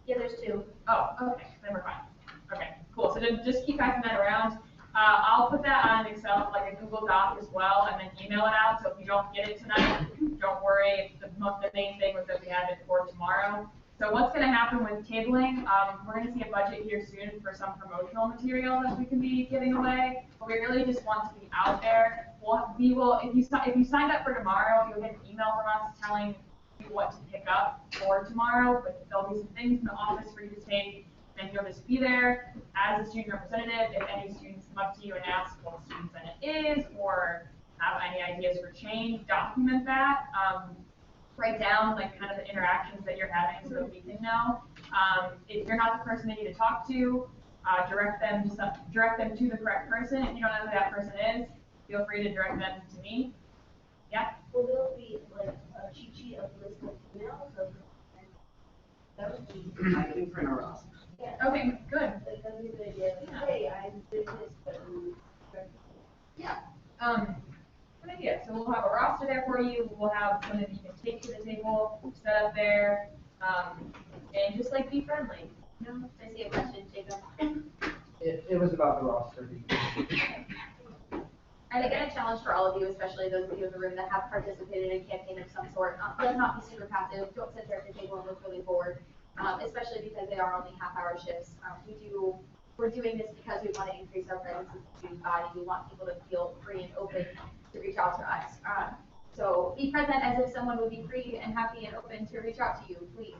Yeah, there's 2. Oh, okay, then we're fine. Okay, cool. So then just keep passing that around. I'll put that on an Excel, like a Google Doc as well, and then email it out. So if you don't get it tonight, don't worry. The main thing was that we had it for tomorrow. So what's going to happen with tabling? We're going to see a budget here soon for some promotional material that we can be giving away. But we really just want to be out there. We will. If you signed up for tomorrow, you'll get an email from us telling you what to pick up for tomorrow. But there'll be some things in the office for you to take. And you'll just be there as a student representative. If any students come up to you and ask what a student senate is or have any ideas for change, document that. Write down like kind of the interactions that you're having so that we can know. If you're not the person they need to talk to, direct them to the correct person. If you don't know who that person is, feel free to direct them to me. Yeah? Will there be like a cheat sheet of list of emails? That would be. I can print a roster. Yeah. Okay, good. Like, that'd be a good idea. Like, hey, I did this, but. Yeah. Good idea. So we'll have a roster there for you. We'll have something that you can take to the table, set up there, and just like be friendly. No, I see a question, Jacob. It was about the roster. And again, a challenge for all of you, especially those of you in the room that have participated in a campaign of some sort. Let's not be super passive. Don't sit there at the table and look really bored, especially because they are only half-hour shifts. We're doing this because we want to increase our presence in the student body. We want people to feel free and open to reach out to us. So be present as if someone would be free and happy and open to reach out to you, please.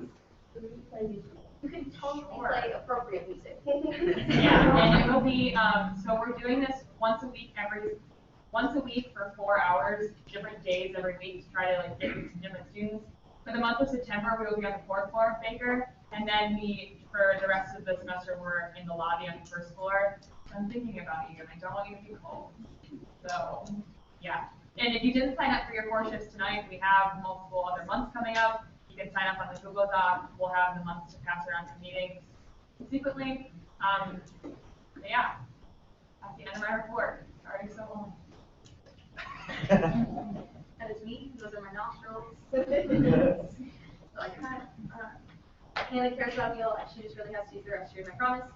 You can totally play appropriate music. Yeah, and it will be, so we're doing this once a week for 4 hours, different days every week to try to like get to different students. For the month of September, we will be on the 4th floor of Baker, and then for the rest of the semester, we're in the lobby on the 1st floor. So I'm thinking about you, and I don't want you to be cold. So, yeah. And if you didn't sign up for your 4 shifts tonight, we have multiple other months coming up. You can sign up on the Google Doc. We'll have the months to pass around to meetings subsequently. But yeah, that's the end of my report. Sorry, so long. That is me. Those are my nostrils. So I kind of Hannah cares about you. She just really has to use the restroom, I promise.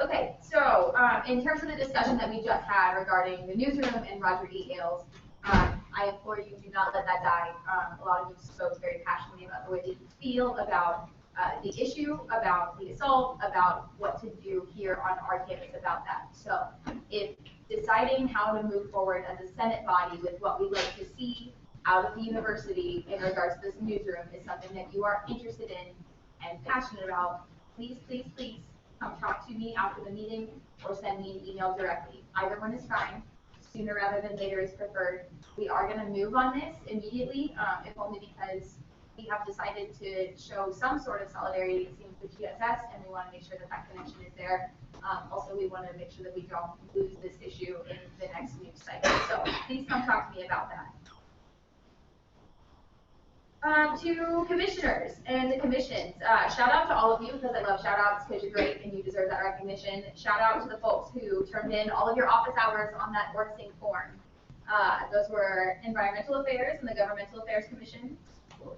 Okay, so in terms of the discussion that we just had regarding the newsroom and Roger E. Ailes, I implore you, do not let that die. A lot of you spoke very passionately about the way that you feel about the issue, about the assault, about what to do here on our campus about that. So if deciding how to move forward as a Senate body with what we'd like to see out of the university in regards to this newsroom is something that you are interested in and passionate about, please, please, please come talk to me after the meeting or send me an email directly. Either one is fine. Sooner rather than later is preferred. We are going to move on this immediately, if only because we have decided to show some sort of solidarity, it seems, with GSS, and we want to make sure that that connection is there. Also, we want to make sure that we don't lose this issue in the next news cycle. So please come talk to me about that. To commissioners and the commissions, shout out to all of you because I love shout outs because you're great and you deserve that recognition. Shout out to the folks who turned in all of your office hours on that ORCSync form. Those were Environmental Affairs and the Governmental Affairs Commission. Well,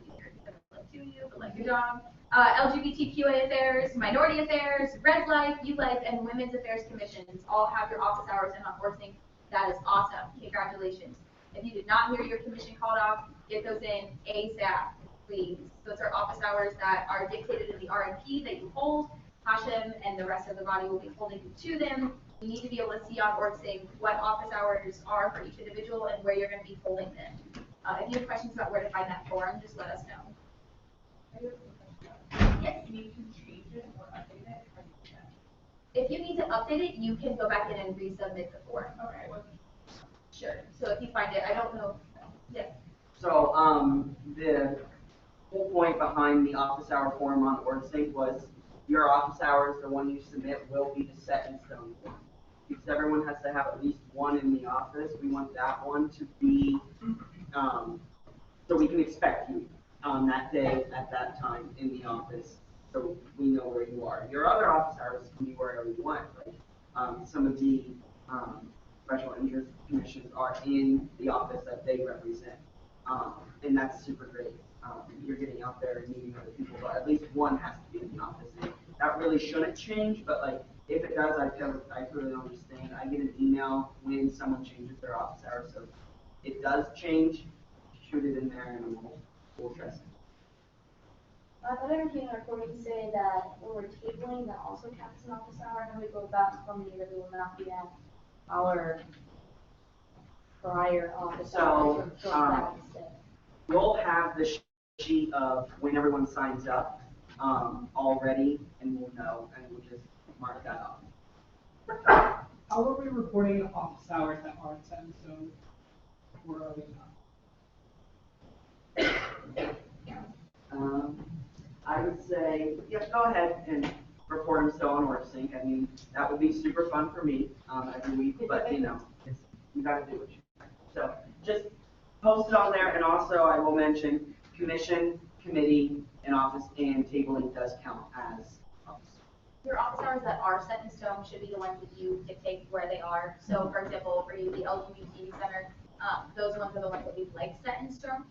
to you, but like your job. LGBTQA Affairs, Minority Affairs, Res Life, Youth Life, and Women's Affairs Commissions all have your office hours in on ORCSync. That is awesome. Congratulations. If you did not hear your commission called off, get those in ASAP, please. Those are office hours that are dictated in the RMP that you hold. Hashem and the rest of the body will be holding you to them. You need to be able to see on ORCSync what office hours are for each individual and where you're going to be holding them. If you have questions about where to find that form, just let us know. Yes? You can change it or update it. If you need to update it, you can go back in and resubmit the form. Okay. Sure. So if you find it, I don't know. Yes. So the whole point behind the office hour form on ORCSync was your office hours, the one you submit, will be the set in stone form. Because everyone has to have at least one in the office. We want that one to be, so we can expect you on that day at that time in the office, so we know where you are. Your other office hours can be wherever you want. Like some of the special interest commissions are in the office that they represent, and that's super great. You're getting out there and meeting other people, but at least one has to be in the office. And that really shouldn't change, but like if it does, I totally understand. I get an email when someone changes their office hours, so if it does change, shoot it in there and we'll address it. I thought I heard our recording say that when we're tabling, that also counts as an office hour, and we go back from the year, we will not be at our prior office hours. So, we'll have the sheet of when everyone signs up already, and we'll know, and we'll just mark that off. How are we reporting office hours that aren't set in stone? Or are we not? I would say, yeah, go ahead and report them still on ORCSync. I mean, that would be super fun for me every week, but you know, you got to do what you can. So just post it on there, and also I will mention commission, committee, and office and tabling does count as office. Your office hours that are set in stone should be the ones that you dictate where they are. So, for example, for you, the LGBT Center, those ones are the ones that we'd like set in stone.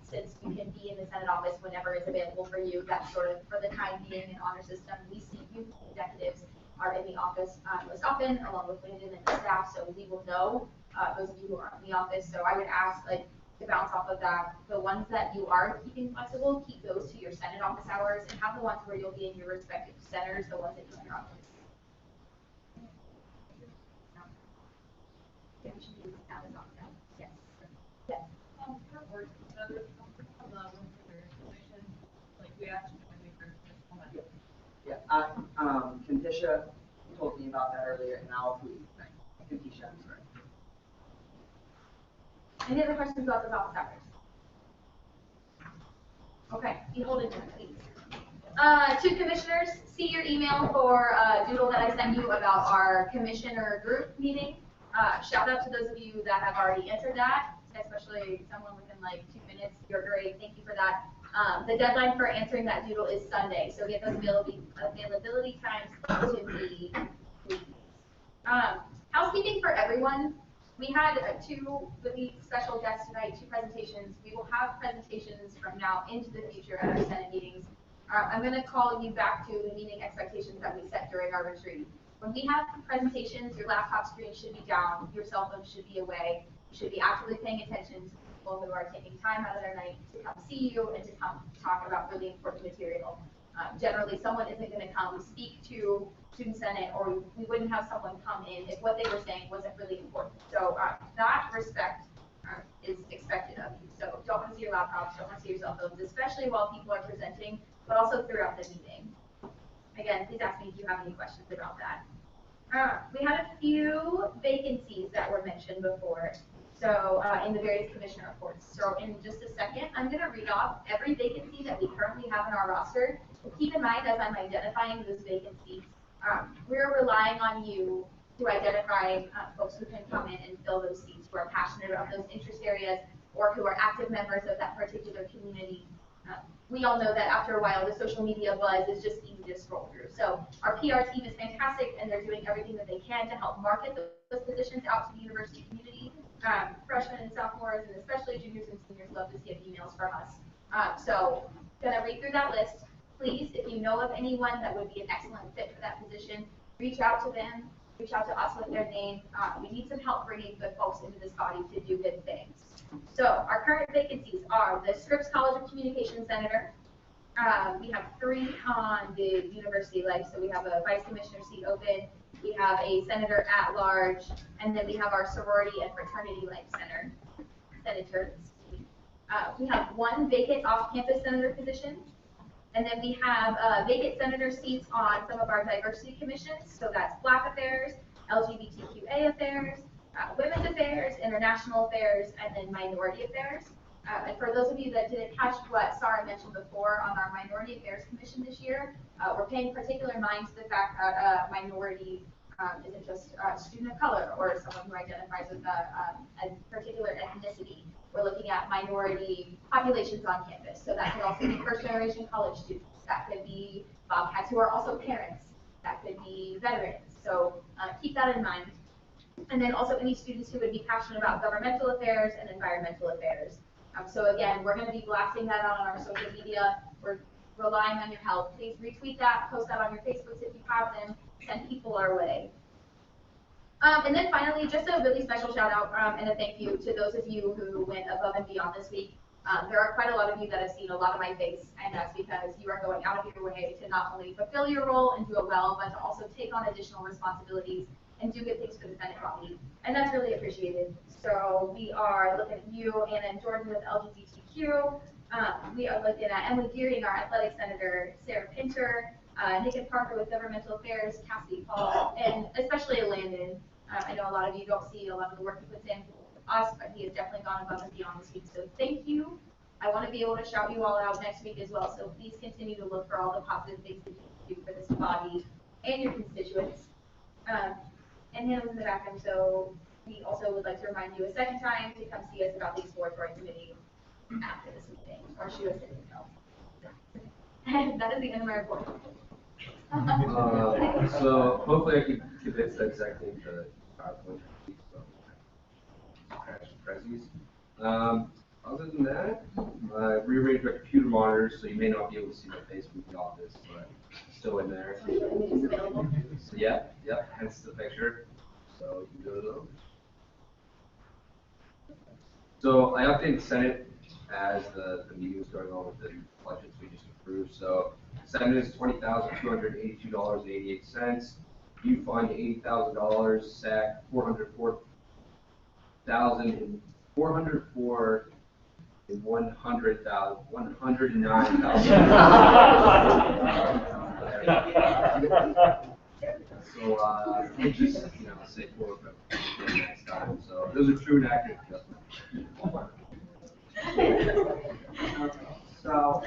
Since you can be in the Senate office whenever is available for you, that's sort of for the time being an honor system. We see youth executives are in the office most often, along with Landon and the staff, so we will know those of you who are in the office. So I would ask, like, to bounce off of that, the ones that you are keeping flexible, keep those to your Senate office hours, and have the ones where you'll be in your respective centers, the ones that you in your office. Yes. Yes. Yeah, Kantisha told me about that earlier, and I'll tweet. Kantisha, I'm sorry. Any other questions about those office hours? Okay, be holding them, please. To commissioners, see your email for a doodle that I sent you about our commissioner group meeting. Shout out to those of you that have already answered that, especially someone within like 2 minutes. You're great. Thank you for that. The deadline for answering that doodle is Sunday, so get those availability times to me, please. Housekeeping for everyone. We had two really special guests tonight, 2 presentations. We will have presentations from now into the future at our Senate meetings. I'm going to call you back to the meeting expectations that we set during our retreat. When we have presentations, your laptop screen should be down, your cell phone should be away. You should be actively paying attention to people who are taking time out of their night to come see you and to come talk about really important material. Generally, someone isn't going to come speak to Student Senate, or we wouldn't have someone come in if what they were saying wasn't really important. So that respect is expected of you. So don't want to see your laptops, don't want to see your cell phones, especially while people are presenting, but also throughout the meeting. Again, please ask me if you have any questions about that. We had a few vacancies that were mentioned before, so in the various commissioner reports. So in just a second, I'm going to read off every vacancy that we currently have in our roster. Keep in mind, as I'm identifying those vacancies, we're relying on you to identify folks who can come in and fill those seats, who are passionate about those interest areas, or who are active members of that particular community. We all know that after a while, the social media buzz is just easy to scroll through. So our PR team is fantastic, and they're doing everything that they can to help market those positions out to the university community. Freshmen and sophomores, and especially juniors and seniors, love to see emails from us. So gonna read through that list. Please, if you know of anyone that would be an excellent fit for that position, reach out to them, reach out to us with their name. We need some help bringing good folks into this body to do good things. So our current vacancies are the Scripps College of Communication Senator. We have 3 on the university life, so we have a vice commissioner seat open, we have a senator at large, and then we have our sorority and fraternity life senators. We have 1 vacant off-campus senator position. And then we have vacant senator seats on some of our diversity commissions. So that's Black Affairs, LGBTQA Affairs, Women's Affairs, International Affairs, and then Minority Affairs. And for those of you that didn't catch what Sarah mentioned before on our Minority Affairs Commission this year, we're paying particular mind to the fact that minority isn't just a student of color or someone who identifies with a particular ethnicity. We're looking at minority populations on campus. So that could also be first-generation college students. That could be Bobcats who are also parents. That could be veterans. So keep that in mind. And then also any students who would be passionate about governmental affairs and environmental affairs. So again, we're going to be blasting that out on our social media. We're relying on your help. Please retweet that, post that on your Facebooks if you have them, send people our way. And then finally, just a really special shout out and a thank you to those of you who went above and beyond this week. There are quite a lot of you that have seen a lot of my face, and that's because you are going out of your way to not only fulfill your role and do it well, but to also take on additional responsibilities and do good things for the Senate body. And that's really appreciated. So we are looking at you, Anna and Jordan with LGBTQ. We are looking at Emily Deering, our athletic senator, Sarah Pinter, Nick and Parker with governmental affairs, Cassidy Paul, and especially Landon. I know a lot of you don't see a lot of the work he puts in with us, but he has definitely gone above and beyond this week. So thank you. I want to be able to shout you all out next week as well. So please continue to look for all the positive things that you can do for this body and your constituents. And Hannah was in the background, so we also would like to remind you a second time to come see us about the exploratory committee after this meeting, or shoot us an email. And that is the end of my report. So hopefully I can convince that exact thing to PowerPoint. So crash prezzies. Other than that, I rearranged my computer monitors, so you may not be able to see my face from the office, but it's still in there. So yep, hence the picture. So you can go to those. So I updated the Senate as the meeting was going on with the budgets we just approved. So the Senate is $20,282.88. You find $80,000, SAC $404,000 and $109,000. So we just say forward next time. So those are true and accurate adjustments. So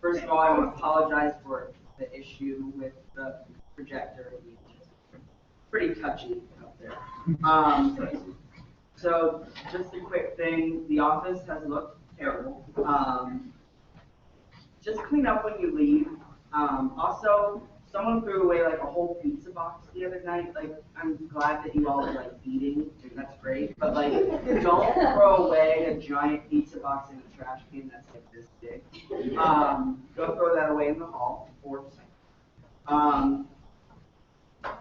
first of all, I want to apologize for the issue with the projector. It's pretty touchy up there. So just a quick thing, the office has looked terrible. Just clean up when you leave. Also, someone threw away like a whole pizza box the other night. Like, I'm glad that you all are like eating, that's great. But like, don't throw away a giant pizza box in a trash can that's like this big. Go throw that away in the hall.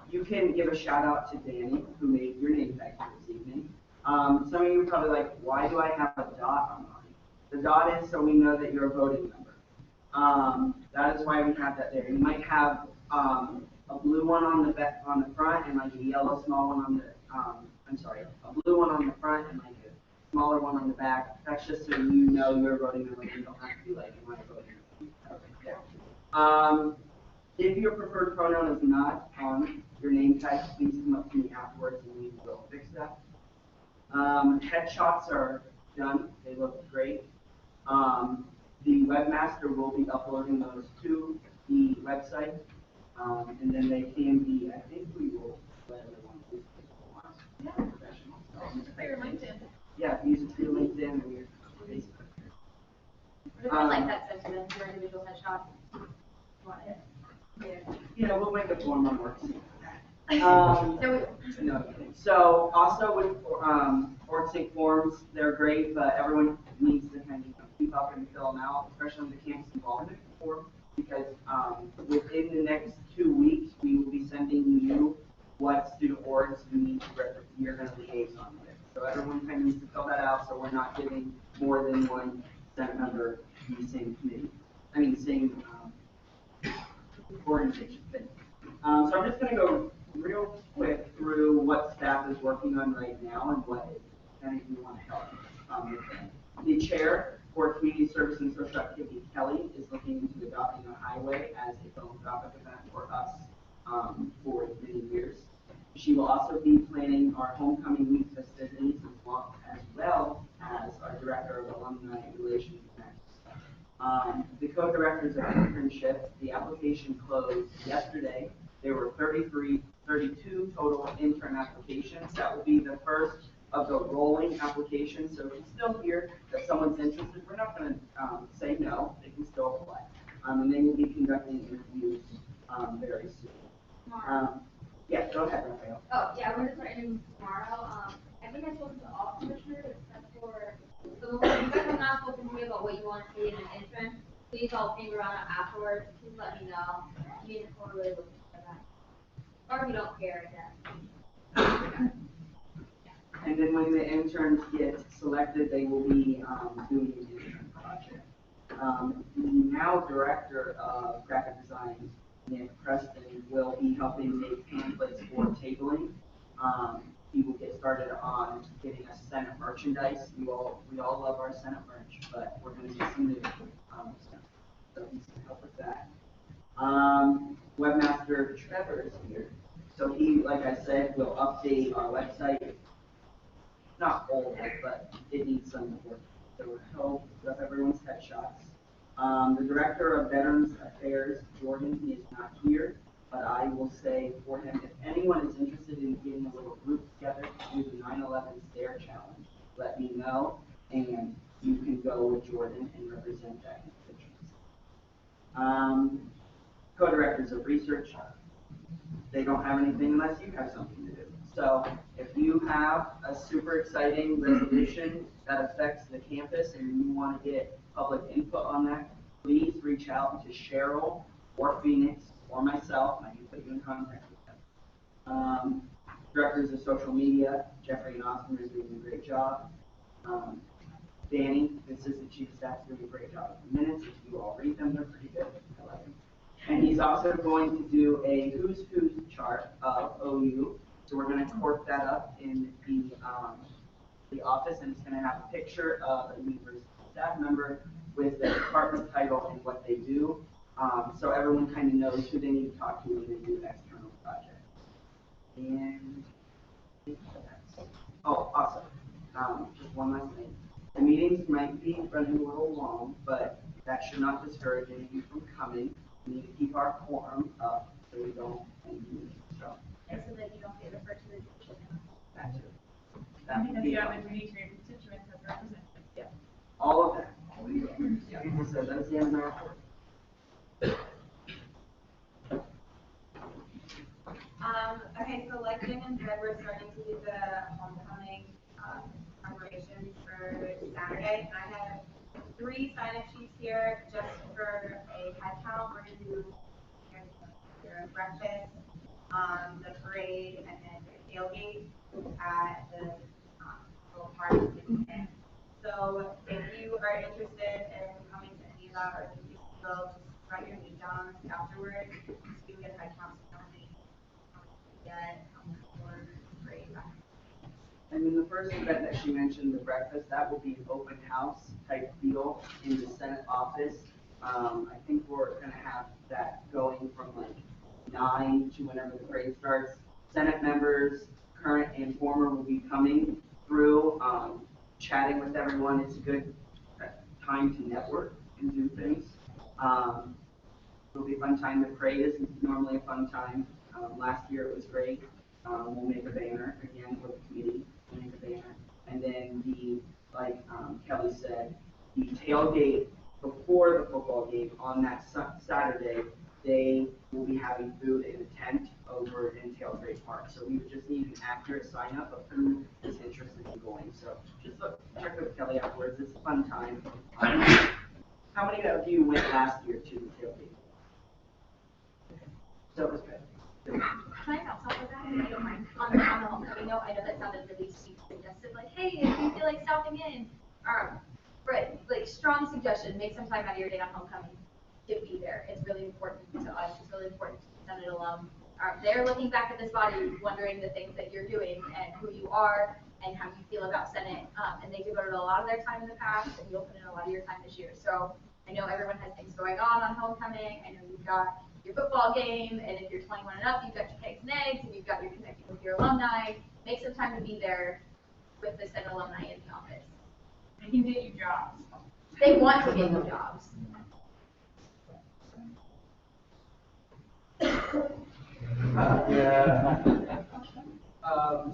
You can give a shout out to Danny, who made your name tag for this evening. Some of you are probably like, why do I have a dot on mine? The dot is so we know that you're a voting member. That is why we have that there. You might have a blue one on the front and like a yellow small one on the a blue one on the front and like a smaller one on the back. That's just so you know you're a voting member. You don't have to be like, am I a voting member? Yeah. If your preferred pronoun is not on your name tag, please come up to me afterwards and we will fix that. Headshots are done. They look great. The webmaster will be uploading those to the website, and then they can be, I think we will let everyone use it. Yeah. Professional. Use it for your LinkedIn. Yeah, use it for your LinkedIn and your Facebook. But I like that sentiment, your individual headshot. Want it? Yeah, we'll make a form on work. No. So also with OrgSync forms, they're great, but everyone needs to kind of keep up and fill them out, especially the campus involvement form, because within the next 2 weeks, we will be sending you what student orgs you're going to liaison with. So everyone kind of needs to fill that out, so we're not giving more than one Senate member the same committee. Same organization. So I'm just going to go real quick through what staff is working on right now and what any of you want to help with them. The chair for Community Service and Social Activity, Kelly, is looking into adopting a highway as a philanthropic event for us for many years. She will also be planning our homecoming week festivities as well as our director of alumni relations events. The co-directors of internship, the application closed yesterday. There were 32 total intern applications. That will be the first of the rolling applications. So if you're still here, if someone's interested, we're not going to say no. They can still apply. And then we'll be conducting interviews very soon. Yeah, go ahead, Raphael. Oh, yeah, we're gonna start interviews tomorrow. I think I spoke to all commissioners except for, so you guys have not spoken to me about what you want to see in an intern. Please all ping around afterwards. Please let me know. Me and Nicole are really looking for that. Or if you don't care, again. And then when the interns get selected, they will be doing an intern project. The now director of graphic design, Nick Preston, will be helping make pamphlets for tabling. He will get started on getting us Senate merchandise. We all love our Senate merch, but we're going to get some new stuff. So he's going to help with that. Webmaster Trevor is here. So he, like I said, will update our website. It's not old, but it needs some work. So we'll help with everyone's headshots. The Director of Veterans Affairs, Jordan, he is not here, but I will say for him, if anyone is interested in getting a little group together to do the 9/11 Stare Challenge, let me know, and you can go with Jordan and represent that constituency. Co-directors of research, they don't have anything unless you have something to do. So if you have a super exciting resolution that affects the campus and you want to get public input on that, please reach out to Cheryl or Phoenix or myself, and I can put you in contact with them. Directors of social media, Jeffrey and Austin are doing a great job. Danny, the assistant chief of staff, is doing a great job with the minutes. If you all read them, they're pretty good. I like them. And he's also going to do a who's chart of OU. So we're going to cork that up in the office, and it's going to have a picture of a university staff member with the department title and what they do. So everyone kind of knows who they need to talk to when they do external projects. And also, just one last thing. The meetings might be running a little long, but that should not discourage any of you from coming. We need to keep our quorum up so we don't end the meeting. So. And so that you don't get referred to the division. That's it. Because you have a duty to your constituents as representatives. Yeah. All of that. Yeah. So that's the end of my report. Okay, so like Damon said, we're starting to do the homecoming preparations for Saturday. I have 3 sign-up sheets year, just for a head count, we're gonna do your breakfast, the parade, and then your tailgate at the little park. So if you are interested in coming to any of that, or if you will, just write your name down afterwards, so you can get a head count, so how many get, how much more, great. And then the first event that she mentioned, the breakfast, that will be an open house type deal in the Senate office. I think we're gonna have that going from like 9 to whenever the parade starts. Senate members, current and former, will be coming through, chatting with everyone. It's a good time to network and do things. It'll be a fun time. The parade is normally a fun time. Last year it was great. We'll make a banner again for the committee. We'll make a banner. And then like Kelly said, the tailgate before the football game on that Saturday, they will be having food in a tent over in Tailgate Park. So we would just need an accurate sign up of who is interested in going. So just check with Kelly afterwards. It's a fun time. How many of you went last year to the tailgate? So it was good. Can I bounce off of that, if you don't mind? On the homecoming note, I know that sounded really suggestive, like, hey, if you feel like stopping in, right, like, strong suggestion, make some time out of your day on homecoming to be there. It's really important to us, it's really important to Senate alum. They're looking back at this body, wondering the things that you're doing and who you are and how you feel about Senate. And they devoted a lot of their time in the past, and you'll put in a lot of your time this year. So I know everyone has things going on homecoming. I know you've got your football game, and if you're 21 and up, you've got your cakes and eggs, and you've got your connecting with your alumni. Make some time to be there with the Senate alumni in the office. They can get you jobs. They want to get you jobs.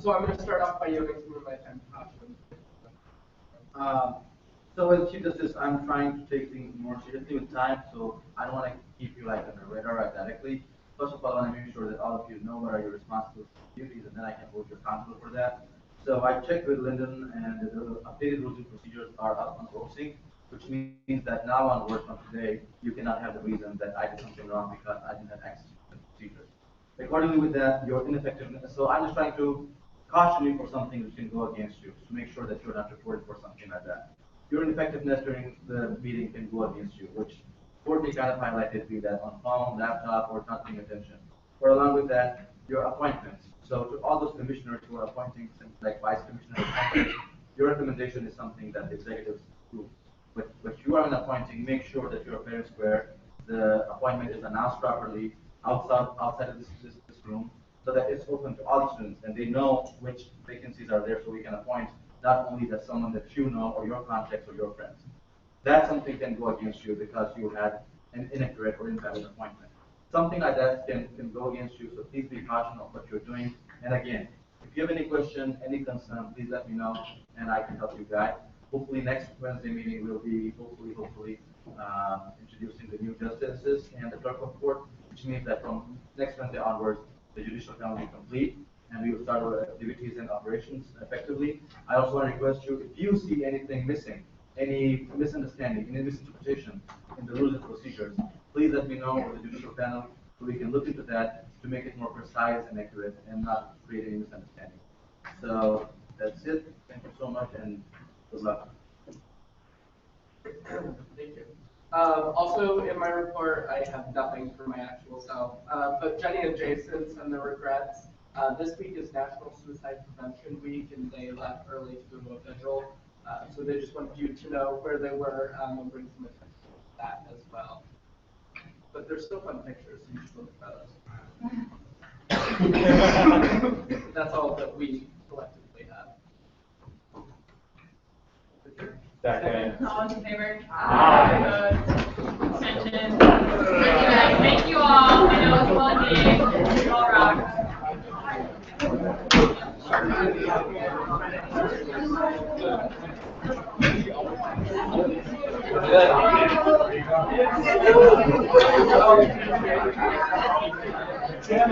So I'm going to start off by yielding some of my time to So as Chief Justice, I'm trying to take things more seriously with time, so I don't want to keep you like on the radar directly. First of all, I want to make sure that all of you know what are your responsibilities, and then I can hold you accountable for that. So I checked with Lyndon, and the updated rules and procedures are up on posting, which means that now onward from today, you cannot have the reason that I did something wrong because I didn't have access to the procedures. Accordingly with that, your ineffectiveness, so I'm just trying to caution you for something which can go against you, to make sure that you're not reported for something like that. Your ineffectiveness during the meeting can go against you, which Courtney kind of highlighted, be that on phone, laptop, or not paying attention. Or along with that, your appointments. So to all those commissioners who are appointing, like vice commissioners, your recommendation is something that the executives do. But you are appointing, make sure that you're fair and square. The appointment is announced properly outside of this room, so that it's open to all students and they know which vacancies are there, so we can appoint not only that someone that you know or your contacts or your friends. That something can go against you because you had an inaccurate or invalid appointment. Something like that can go against you, so please be cautious of what you're doing. And again, if you have any question, any concern, please let me know and I can help you guide. Hopefully next Wednesday meeting will be hopefully introducing the new justices and the clerk of court, which means that from next Wednesday onwards, the judicial panel will be complete and we will start our activities and operations effectively. I also want to request you, if you see anything missing, any misunderstanding, any misinterpretation in the rules and procedures, please let me know with the judicial panel so we can look into that to make it more precise and accurate and not create any misunderstanding. So that's it. Thank you so much and good luck. Thank you. Also, in my report, I have nothing for my actual self, but Jenny and Jason send their regrets. This week is National Suicide Prevention Week, and they left early to go to a vigil. So they just wanted you to know where they were and bring some attention to that as well. But they're still fun pictures, so you should look at those. That's all that we collectively have. Second. All in favor? Aye. Opposed? Abstentions? Thank you guys. Thank you all. I know it's a long meeting. You all rock. Yeah.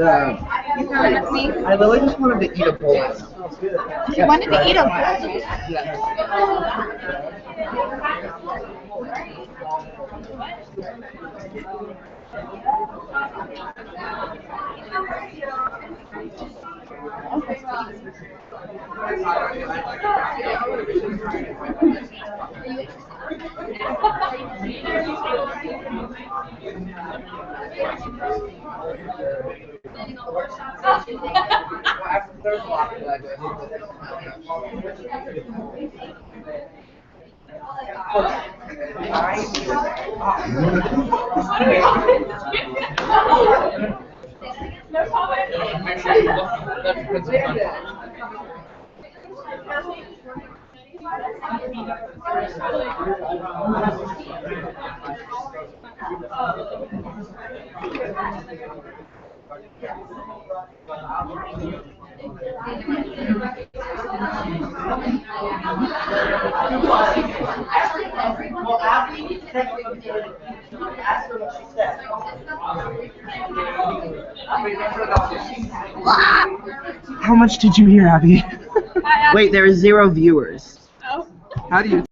I literally just wanted to eat a bowl. You wanted to eat a bowl? No Well, Abby, ask her what she said. How much did you hear, Abby? Wait, there are 0 viewers. Oh. How do you